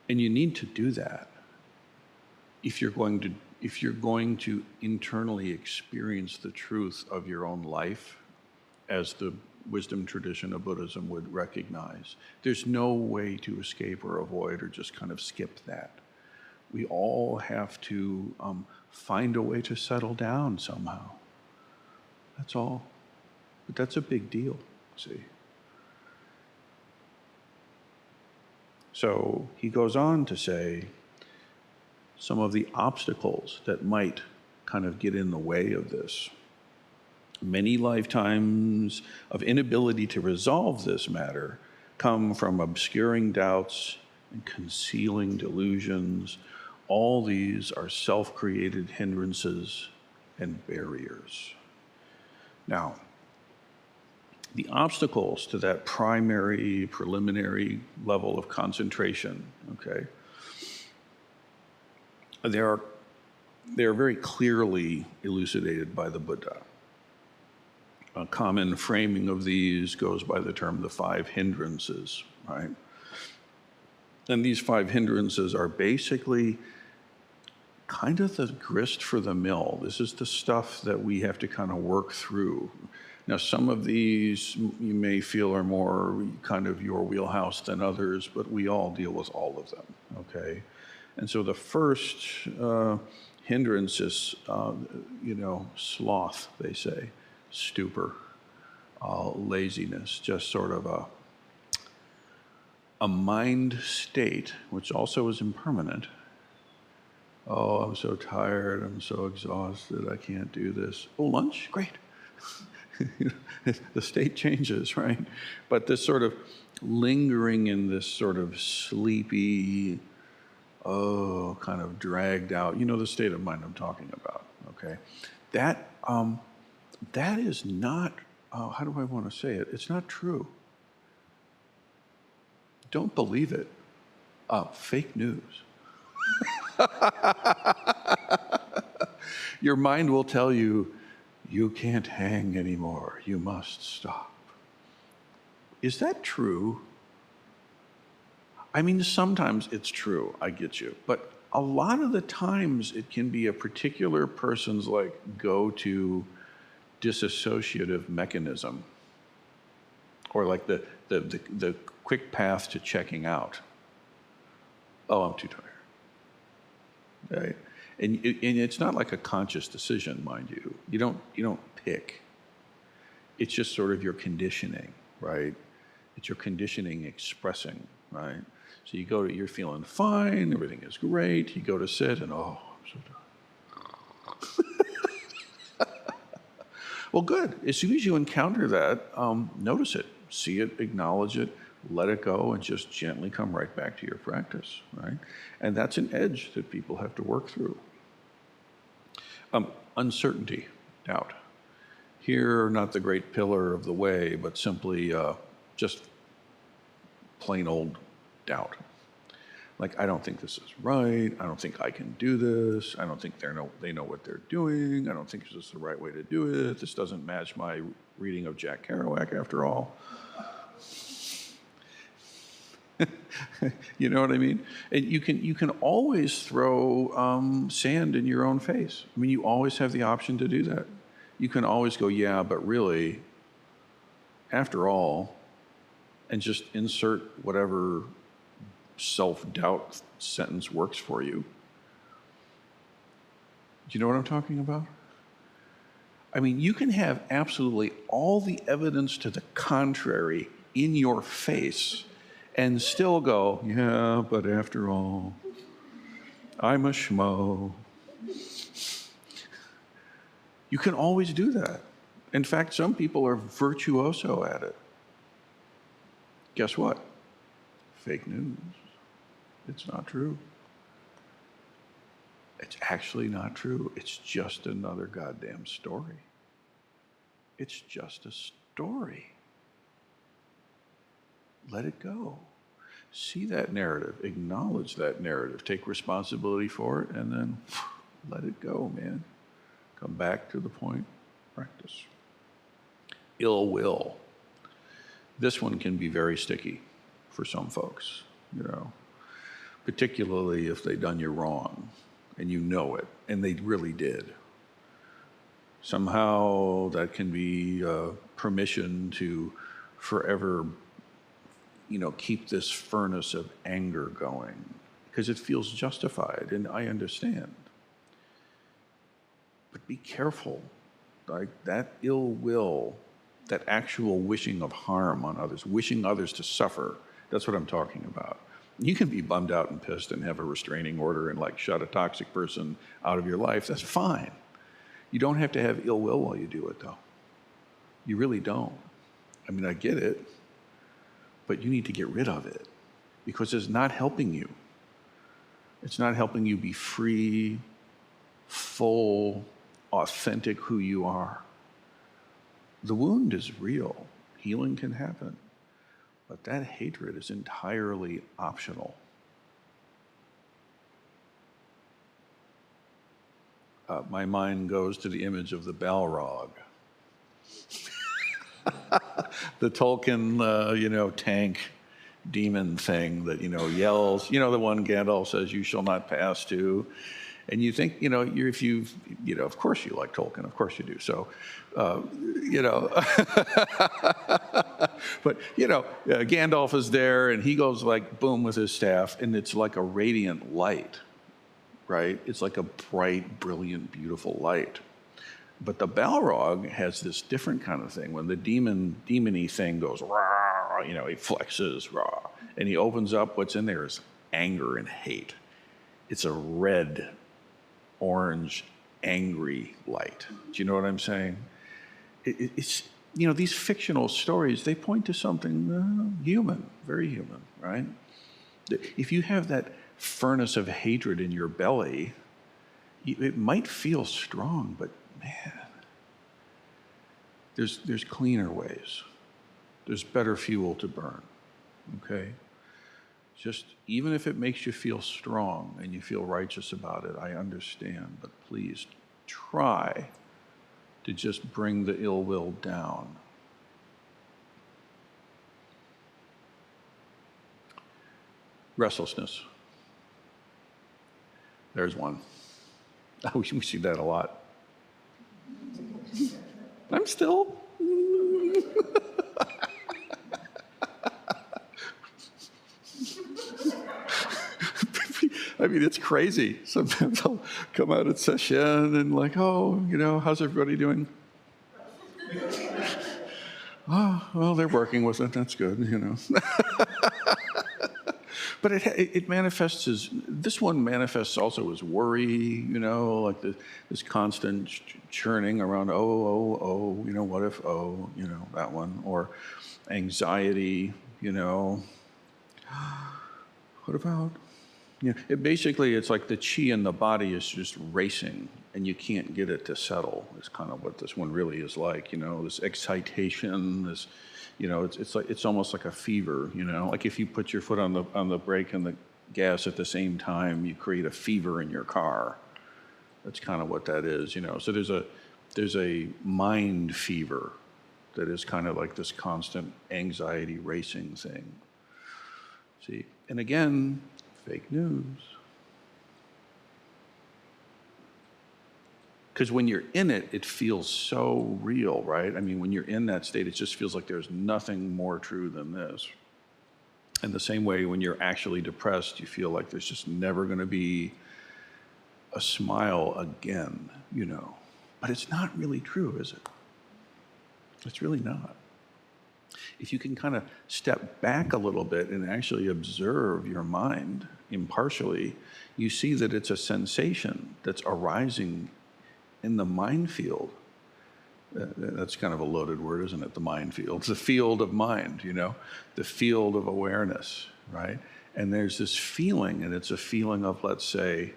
And you need to do that if you're going to internally experience the truth of your own life as the wisdom tradition of Buddhism would recognize. There's no way to escape or avoid or just kind of skip that. We all have to find a way to settle down somehow. That's all. But that's a big deal, see. So he goes on to say some of the obstacles that might kind of get in the way of this. Many lifetimes of inability to resolve this matter come from obscuring doubts and concealing delusions. All these are self-created hindrances and barriers. Now, the obstacles to that primary, preliminary level of concentration, okay, they are very clearly elucidated by the Buddha. A common framing of these goes by the term the 5 hindrances, right? And these 5 hindrances are basically kind of the grist for the mill. This is the stuff that we have to kind of work through. Now, some of these you may feel are more kind of your wheelhouse than others, but we all deal with all of them, okay? And so the first hindrance is, sloth, they say, stupor, laziness, just sort of a mind state, which also is impermanent. Oh, I'm so tired, I'm so exhausted, I can't do this. Oh, lunch? Great. The state changes, right? But this sort of lingering in this sort of sleepy, kind of dragged out, the state of mind I'm talking about, okay? That is not, how do I want to say it? It's not true. Don't believe it. Fake news. Your mind will tell you, you can't hang anymore. You must stop. Is that true? I mean, sometimes it's true, I get you. But a lot of the times it can be a particular person's go-to disassociative mechanism, or like the quick path to checking out. Oh, I'm too tired. Right? And it's not like a conscious decision, mind you. You don't pick. It's just sort of your conditioning, right? It's your conditioning expressing, right? So you're feeling fine, everything is great. You go to sit and I'm so tired. Well, good. As soon as you encounter that, notice it, see it, acknowledge it, let it go, and just gently come right back to your practice, right? And that's an edge that people have to work through. Uncertainty, doubt. Here, not the great pillar of the way, but simply just plain old doubt. Like, I don't think this is right. I don't think I can do this. I don't think they know what they're doing. I don't think this is the right way to do it. This doesn't match my reading of Jack Kerouac, after all. You know what I mean? And you can always throw sand in your own face. I mean, you always have the option to do that. You can always go, yeah, but really, after all, and just insert whatever self-doubt sentence works for you. Do you know what I'm talking about? I mean, you can have absolutely all the evidence to the contrary in your face and still go, yeah, but after all, I'm a schmo. You can always do that. In fact, some people are virtuoso at it. Guess what? Fake news. It's not true. It's actually not true. It's just another goddamn story. It's just a story. Let it go. See that narrative, acknowledge that narrative, take responsibility for it, and then let it go, man. Come back to the point, practice. Ill will. This one can be very sticky for some folks, you know, particularly if they've done you wrong and you know it, and they really did. Somehow that can be permission to forever, you know, keep this furnace of anger going because it feels justified, and I understand. But be careful, like that ill will, that actual wishing of harm on others, wishing others to suffer, that's what I'm talking about. You can be bummed out and pissed and have a restraining order and like shut a toxic person out of your life, that's fine. You don't have to have ill will while you do it though. You really don't. I mean, I get it, but you need to get rid of it because it's not helping you. It's not helping you be free, full, authentic who you are. The wound is real. Healing can happen. But that hatred is entirely optional. My mind goes to the image of the Balrog. The Tolkien, tank demon thing that, yells, the one Gandalf says, you shall not pass to. And you think, of course you like Tolkien, of course you do. So, but, Gandalf is there and he goes like boom with his staff and it's like a radiant light, right? It's like a bright, brilliant, beautiful light. But the Balrog has this different kind of thing. When the demon-y thing goes, rah, he flexes, rah, and he opens up, what's in there is anger and hate. It's a red, orange, angry light. Do you know what I'm saying? It's these fictional stories, they point to something human, very human, right? If you have that furnace of hatred in your belly, it might feel strong, but man, there's cleaner ways. There's better fuel to burn, okay? Just, even if it makes you feel strong and you feel righteous about it, I understand, but please try to just bring the ill will down. Restlessness. There's one. We see that a lot. I'm still. I mean, it's crazy. Sometimes I'll come out at session and like, how's everybody doing? Oh, well, they're working with it. That's good, But it manifests as, this one manifests also as worry, like this constant churning around, what if, that one, or anxiety, what about, basically it's like the chi in the body is just racing and you can't get it to settle. Is kind of what this one really is like, this excitation, this, it's almost like a fever, like if you put your foot on the brake and the gas at the same time, you create a fever in your car. That's kind of what that is, So there's a mind fever that is kind of like this constant anxiety racing thing. See, and again, fake news. Because when you're in it, it feels so real, right? I mean, when you're in that state, it just feels like there's nothing more true than this. In the same way, when you're actually depressed, you feel like there's just never going to be a smile again, you know. But it's not really true, is it? It's really not. If you can kind of step back a little bit and actually observe your mind impartially, you see that it's a sensation that's arising in the mind field. That's kind of a loaded word, isn't it? The mind field. It's the field of mind, you know, the field of awareness, right? And there's this feeling, and it's a feeling of, let's say,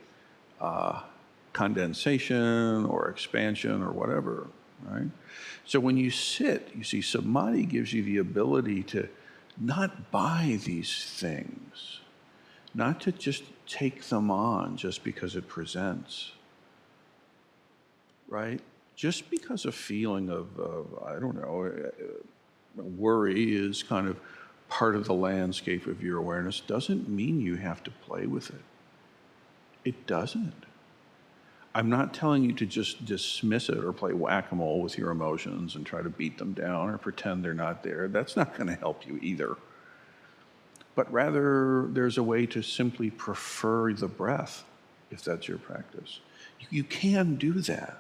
condensation or expansion or whatever, right? So when you sit, you see, samadhi gives you the ability to not buy these things, not to just take them on just because it presents, right? Just because a feeling of I don't know, worry is kind of part of the landscape of your awareness doesn't mean you have to play with it. It doesn't. I'm not telling you to just dismiss it or play whack-a-mole with your emotions and try to beat them down or pretend they're not there. That's not going to help you either. But rather, there's a way to simply prefer the breath, if that's your practice. You can do that.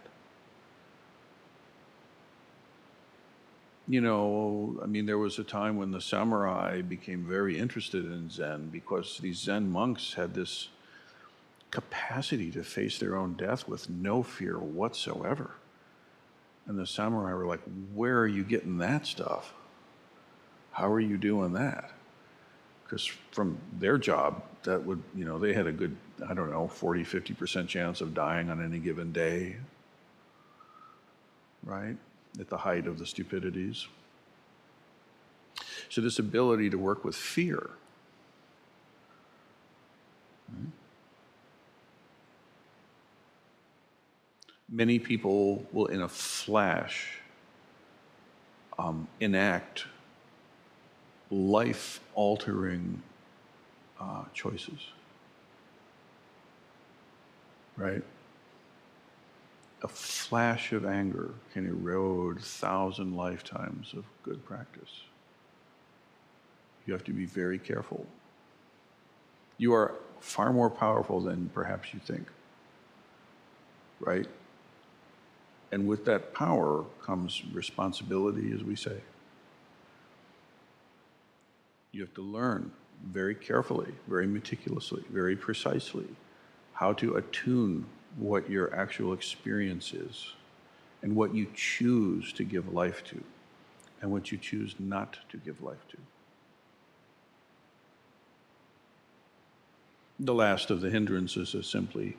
You know, I mean, there was a time when the samurai became very interested in Zen because these Zen monks had this capacity to face their own death with no fear whatsoever. And the samurai were like, where are you getting that stuff? How are you doing that? Because from their job, that would, you know, they had a good, I don't know, 40, 50% chance of dying on any given day, right? At the height of the stupidities. So this ability to work with fear, right? Many people will, in a flash, enact life-altering choices, right? A flash of anger can erode 1,000 lifetimes of good practice. You have to be very careful. You are far more powerful than perhaps you think, right? And with that power comes responsibility, as we say. You have to learn very carefully, very meticulously, very precisely how to attune what your actual experience is and what you choose to give life to and what you choose not to give life to. The last of the hindrances is simply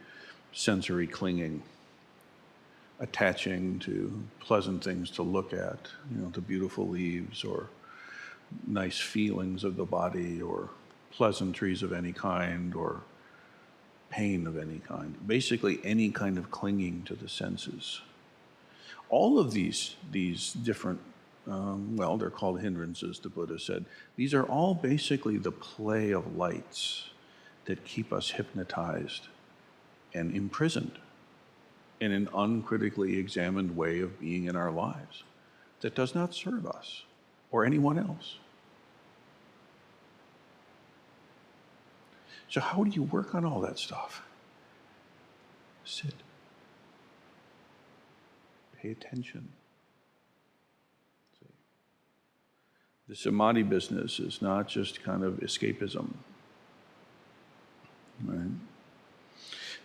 sensory clinging, attaching to pleasant things to look at, you know, the beautiful leaves or nice feelings of the body or pleasantries of any kind or pain of any kind. Basically, any kind of clinging to the senses. All of these different, well, they're called hindrances, the Buddha said. These are all basically the play of lights that keep us hypnotized and imprisoned in an uncritically examined way of being in our lives that does not serve us or anyone else. So how do you work on all that stuff? Sit. Pay attention. See? The samadhi business is not just kind of escapism. Right?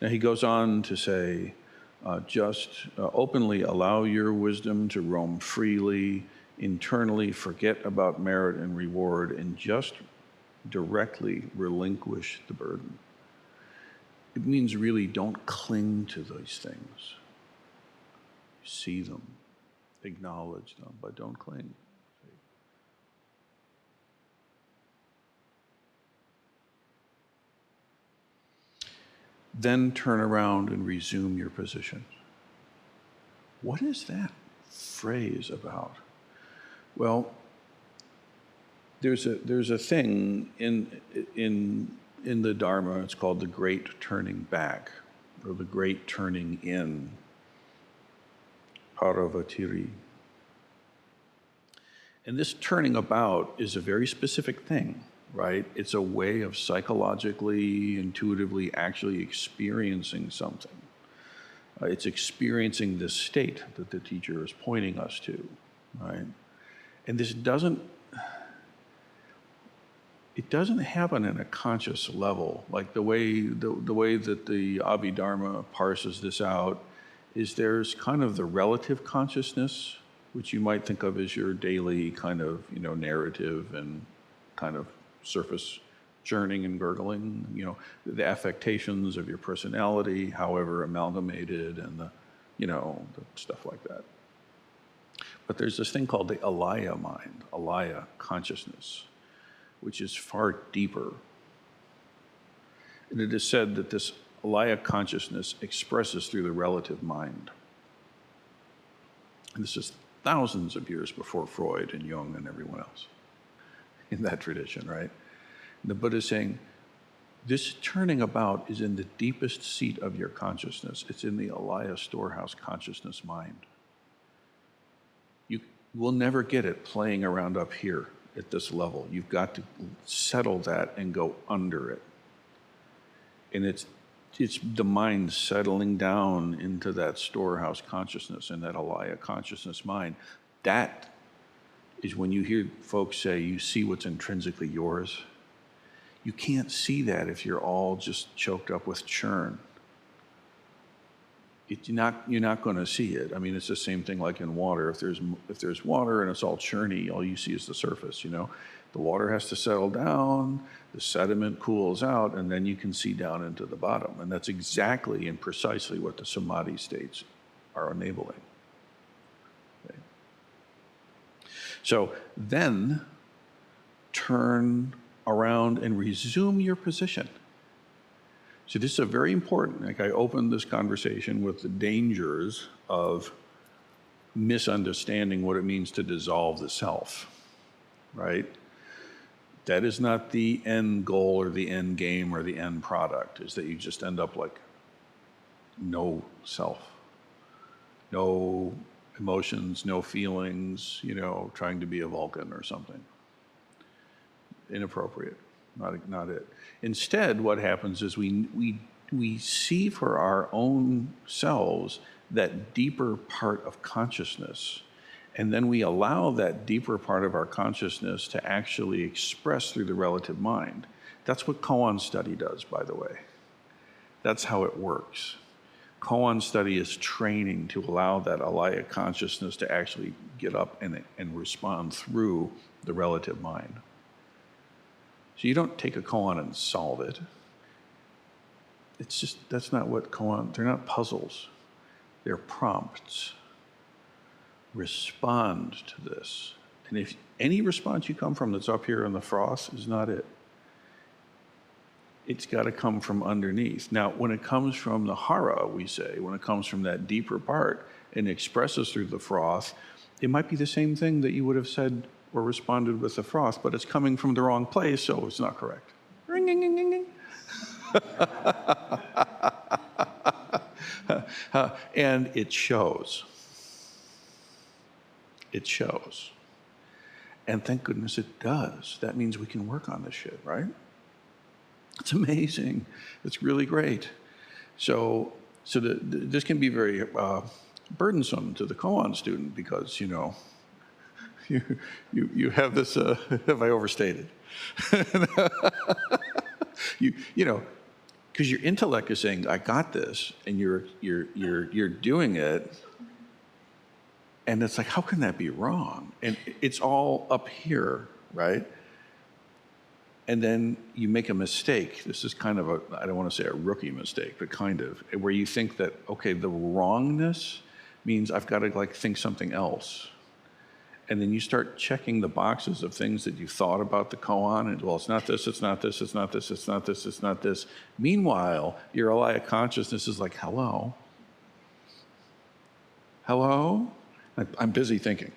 Now he goes on to say, just openly allow your wisdom to roam freely, internally forget about merit and reward, and just directly relinquish the burden. It means really don't cling to these things. See them, acknowledge them, but don't cling. Then turn around and resume your position. What is that phrase about? Well, there's a thing in the Dharma. It's called the Great Turning Back, or the Great Turning In, Paravatiri. And this turning about is a very specific thing. right? It's a way of psychologically, intuitively actually experiencing something. It's experiencing this state that the teacher is pointing us to, right? And this doesn't happen in a conscious level. Like the way that the Abhidharma parses this out is there's kind of the relative consciousness, which you might think of as your daily kind of, narrative and kind of surface churning and gurgling, the affectations of your personality, however amalgamated, and the stuff like that. But there's this thing called the alaya mind, alaya consciousness, which is far deeper. And it is said that this alaya consciousness expresses through the relative mind. And this is thousands of years before Freud and Jung and everyone else in that tradition, right? And the Buddha is saying, this turning about is in the deepest seat of your consciousness. It's in the alaya storehouse consciousness mind. You will never get it playing around up here at this level. You've got to settle that and go under it. And it's the mind settling down into that storehouse consciousness and that alaya consciousness mind. That is when you hear folks say, you see what's intrinsically yours. You can't see that if you're all just choked up with churn. You're not going to see it. I mean, it's the same thing like in water. If there's water and it's all churny, all you see is the surface. The water has to settle down, the sediment cools out, and then you can see down into the bottom. And that's exactly and precisely what the samadhi states are enabling. Okay. So then turn around and resume your position. So this is a very important, like I opened this conversation with the dangers of misunderstanding what it means to dissolve the self, right? That is not the end goal or the end game or the end product, is that you just end up like no self, no emotions, no feelings, trying to be a Vulcan or something. Inappropriate, not it. Instead, what happens is we see for our own selves that deeper part of consciousness, and then we allow that deeper part of our consciousness to actually express through the relative mind. That's what koan study does, by the way. That's how it works. Koan study is training to allow that alaya consciousness to actually get up and respond through the relative mind. So you don't take a koan and solve it. It's just, that's not what koan, they're not puzzles. They're prompts. Respond to this. And if any response you come from that's up here in the froth is not it. It's got to come from underneath. Now, when it comes from the hara, we say, when it comes from that deeper part and expresses through the froth, it might be the same thing that you would have said or responded with the froth, but it's coming from the wrong place, so it's not correct. Ring, ding, ding, ding, ding. And it shows. It shows. And thank goodness it does. That means we can work on this shit, right? It's amazing. It's really great. So this can be very burdensome to the koan student because, you have this, have I overstated? Because your intellect is saying, I got this, and you're doing it, and it's like, how can that be wrong? And it's all up here, right? And then you make a mistake. This is kind of I don't want to say a rookie mistake, but kind of, where you think that, okay, the wrongness means I've got to think something else. And then you start checking the boxes of things that you thought about the koan, and well, it's not this, it's not this, it's not this, it's not this, it's not this. Meanwhile, your alaya consciousness is like, hello? Hello? I'm busy thinking.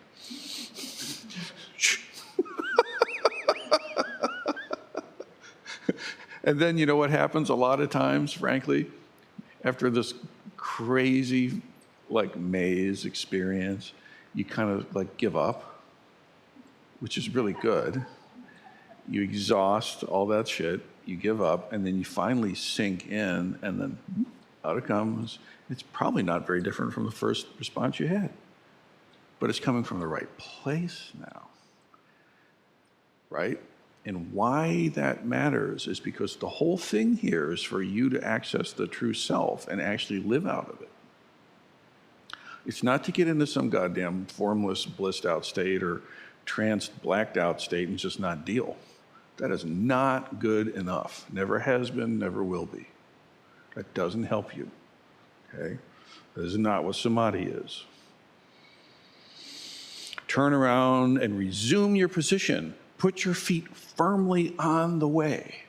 And then you know what happens a lot of times, frankly, after this crazy maze experience, you kind of give up, which is really good. You exhaust all that shit, you give up, and then you finally sink in, and then out it comes. It's probably not very different from the first response you had, but it's coming from the right place now, right? And why that matters is because the whole thing here is for you to access the true self and actually live out of it. It's not to get into some goddamn formless, blissed out state or trance blacked out state and just not deal. That is not good enough. Never has been, never will be. That doesn't help you, okay? That is not what samadhi is. Turn around and resume your position. Put your feet firmly on the way.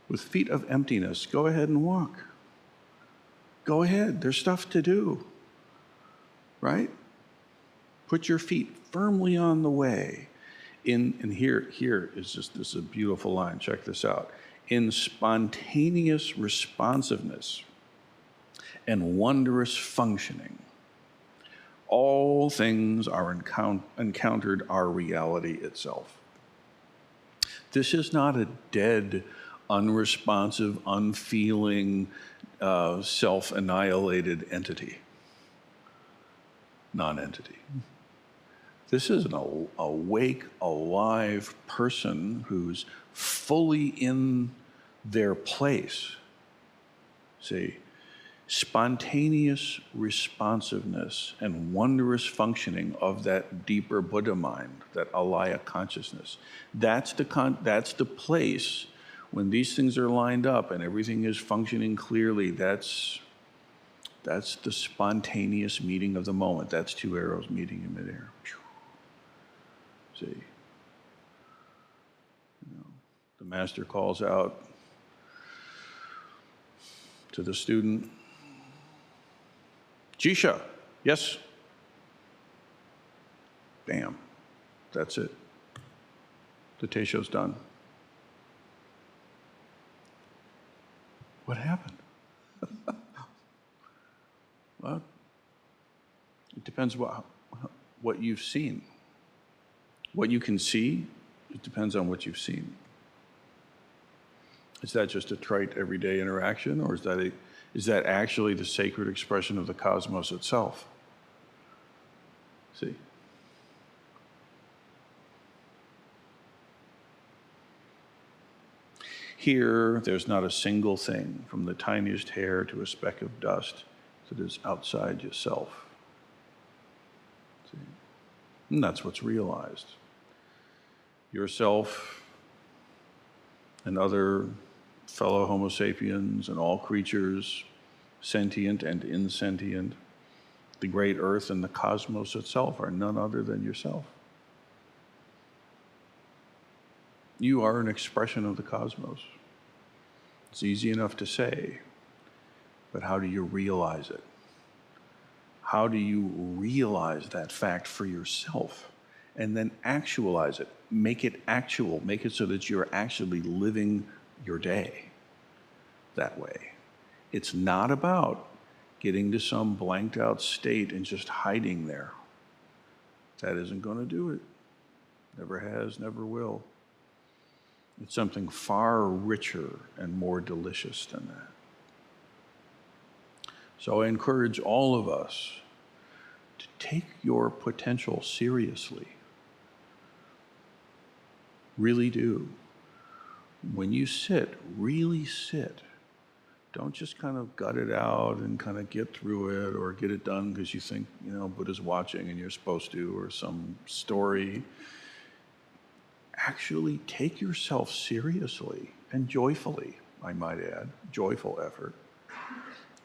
With feet of emptiness, go ahead and walk. Go ahead, there's stuff to do, right? Put your feet firmly on the way. And here is just, this is a beautiful line, check this out. In spontaneous responsiveness and wondrous functioning, all things are encountered are reality itself. This is not a dead, unresponsive, unfeeling, self-annihilated entity, non-entity. This is an awake, alive person who's fully in their place. See, spontaneous responsiveness and wondrous functioning of that deeper Buddha mind, that alaya consciousness. That's the place when these things are lined up and everything is functioning clearly. That's the spontaneous meeting of the moment. That's two arrows meeting in midair. See, the master calls out to the student, Jisha, yes? Bam, that's it. The Teisho's done. What happened? Well, it depends what you've seen. What you can see, it depends on what you've seen. Is that just a trite everyday interaction, or is that actually the sacred expression of the cosmos itself? See? Here, there's not a single thing, from the tiniest hair to a speck of dust, that is outside yourself. See? And that's what's realized. Yourself and other fellow Homo sapiens and all creatures, sentient and insentient, the great earth and the cosmos itself are none other than yourself. You are an expression of the cosmos. It's easy enough to say, but how do you realize it? How do you realize that fact for yourself and then actualize it? Make it actual. Make it so that you're actually living your day that way. It's not about getting to some blanked out state and just hiding there. That isn't going to do it. Never has, never will. It's something far richer and more delicious than that. So I encourage all of us to take your potential seriously. Really do. When you sit, really sit. Don't just kind of gut it out and kind of get through it or get it done because you think, Buddha's watching and you're supposed to, or some story. Actually take yourself seriously and joyfully, I might add, joyful effort,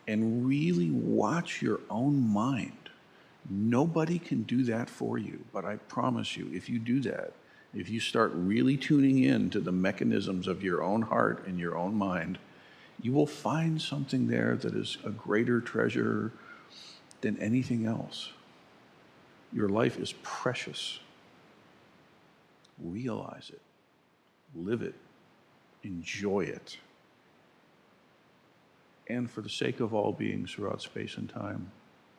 and really watch your own mind. Nobody can do that for you, but I promise you, if you do that, if you start really tuning in to the mechanisms of your own heart and your own mind, you will find something there that is a greater treasure than anything else. Your life is precious. Realize it, live it, enjoy it. And for the sake of all beings throughout space and time,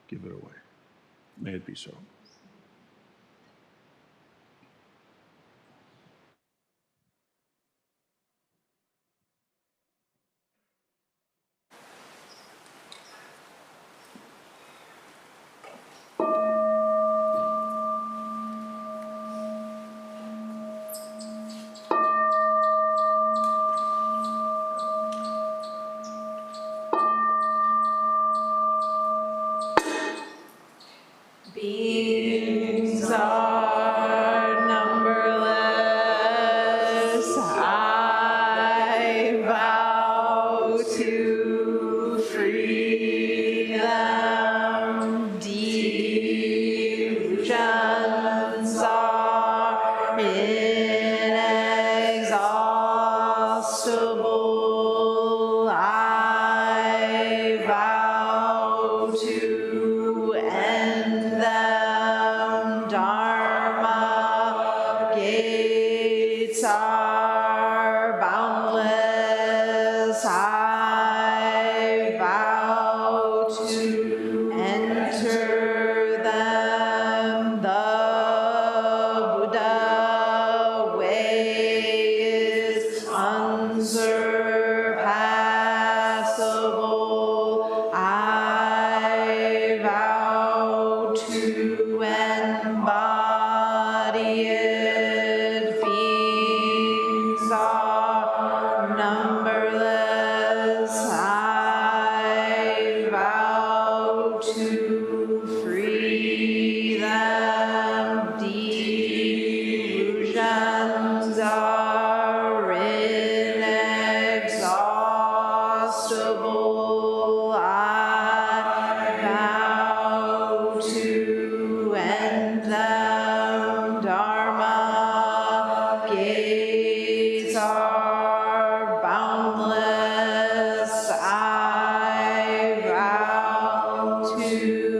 give it away. May it be so. Beings are numberless. I vow to free them. Delusions are inexhaustible. I vow to end them. Dharma gates are boundless. I vow to enter them. The Buddha way is unsurpassable. I vow to embody it. Beings are numberless. I vow to free them. Delusions are inexhaustible. I vow to end them. Dharma gates are boundless. I vow to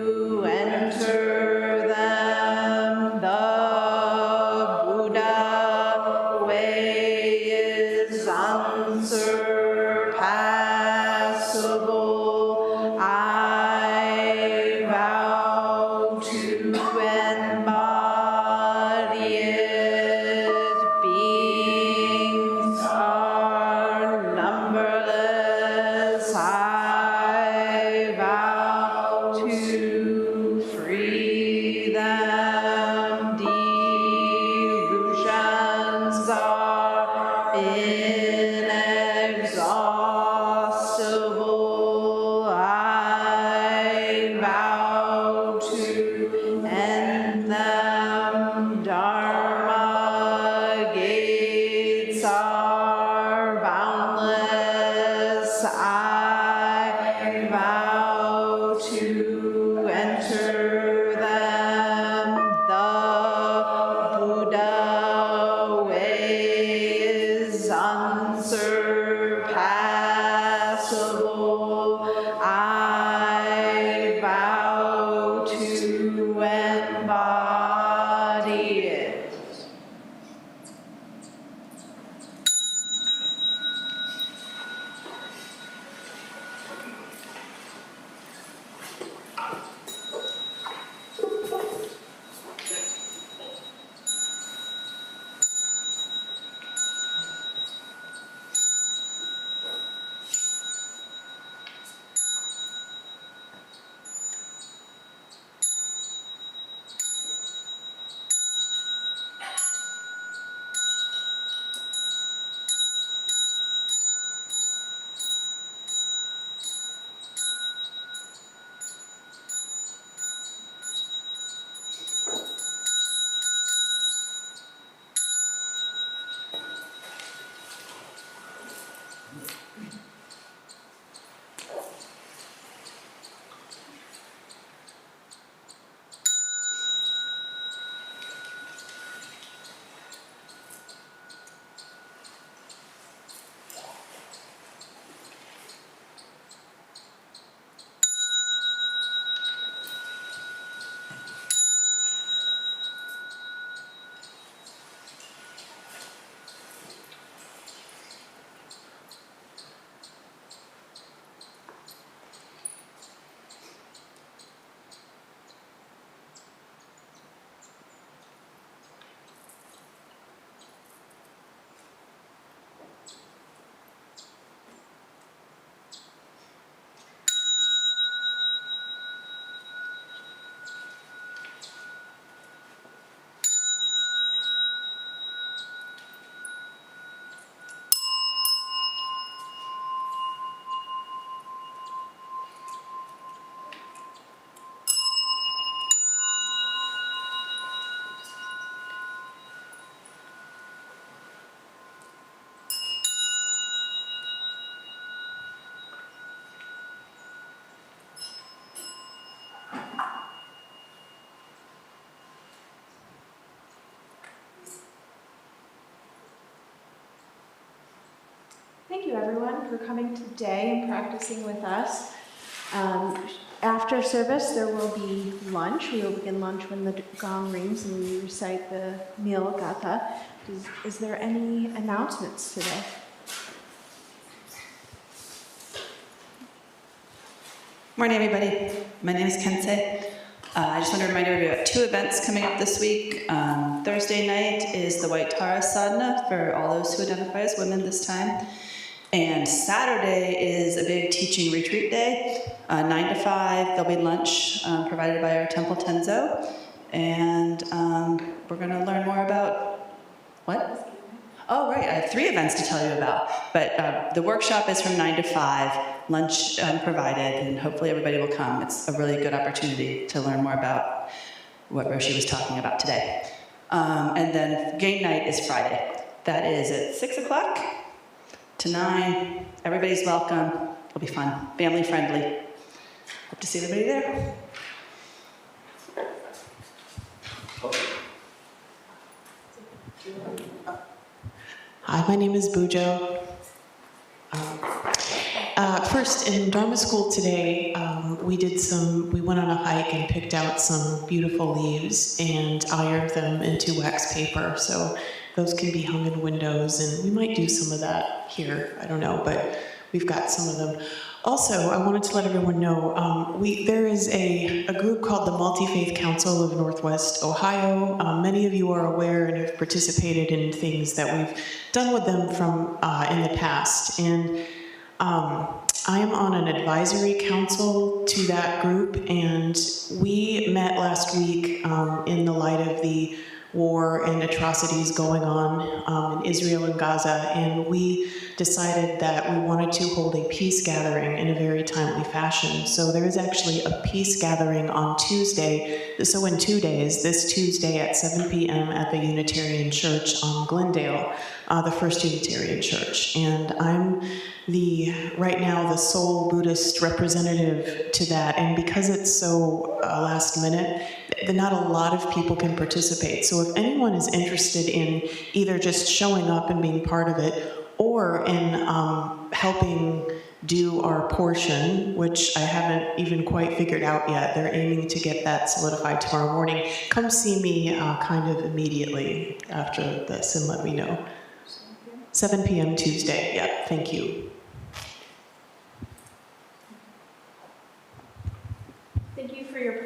Thank you, everyone, for coming today and practicing with us. After service, there will be lunch. We will begin lunch when the gong rings and we recite the meal gatha. Is there any announcements today? Morning, everybody. My name is Kensei. I just want to remind everybody about 2 events coming up this week. Thursday night is the White Tara Sadhana for all those who identify as women this time. And Saturday is a big teaching retreat day, 9 to 5. There'll be lunch provided by our Temple Tenzo. And we're going to learn more about, what? Oh, right, I have 3 events to tell you about. But the workshop is from 9 to 5, lunch provided, and hopefully everybody will come. It's a really good opportunity to learn more about what Roshi was talking about today. And then game night is Friday. That is at 6 o'clock to 9. Everybody's welcome. It'll be fun, family friendly. Hope to see everybody there. Hi, my name is Bujo. First, in Dharma school today, we went on a hike and picked out some beautiful leaves and ironed them into wax paper. So those can be hung in windows, and we might do some of that here. I don't know, but we've got some of them. Also, I wanted to let everyone know, there is a group called the Multi-Faith Council of Northwest Ohio. Many of you are aware and have participated in things that we've done with them from in the past. And I am on an advisory council to that group, and we met last week in the light of the war and atrocities going on in Israel and Gaza, and we decided that we wanted to hold a peace gathering in a very timely fashion. So there is actually a peace gathering on Tuesday, so in 2 days, this Tuesday at 7 p.m. at the Unitarian Church on Glendale, the First Unitarian Church. And I'm right now the sole Buddhist representative to that, and because it's so last minute, not a lot of people can participate. So if anyone is interested in either just showing up and being part of it, or in helping do our portion, which I haven't even quite figured out yet. They're aiming to get that solidified tomorrow morning. Come see me kind of immediately after this and let me know. 7 p.m. Tuesday, yeah, thank you. Thank you for your practice.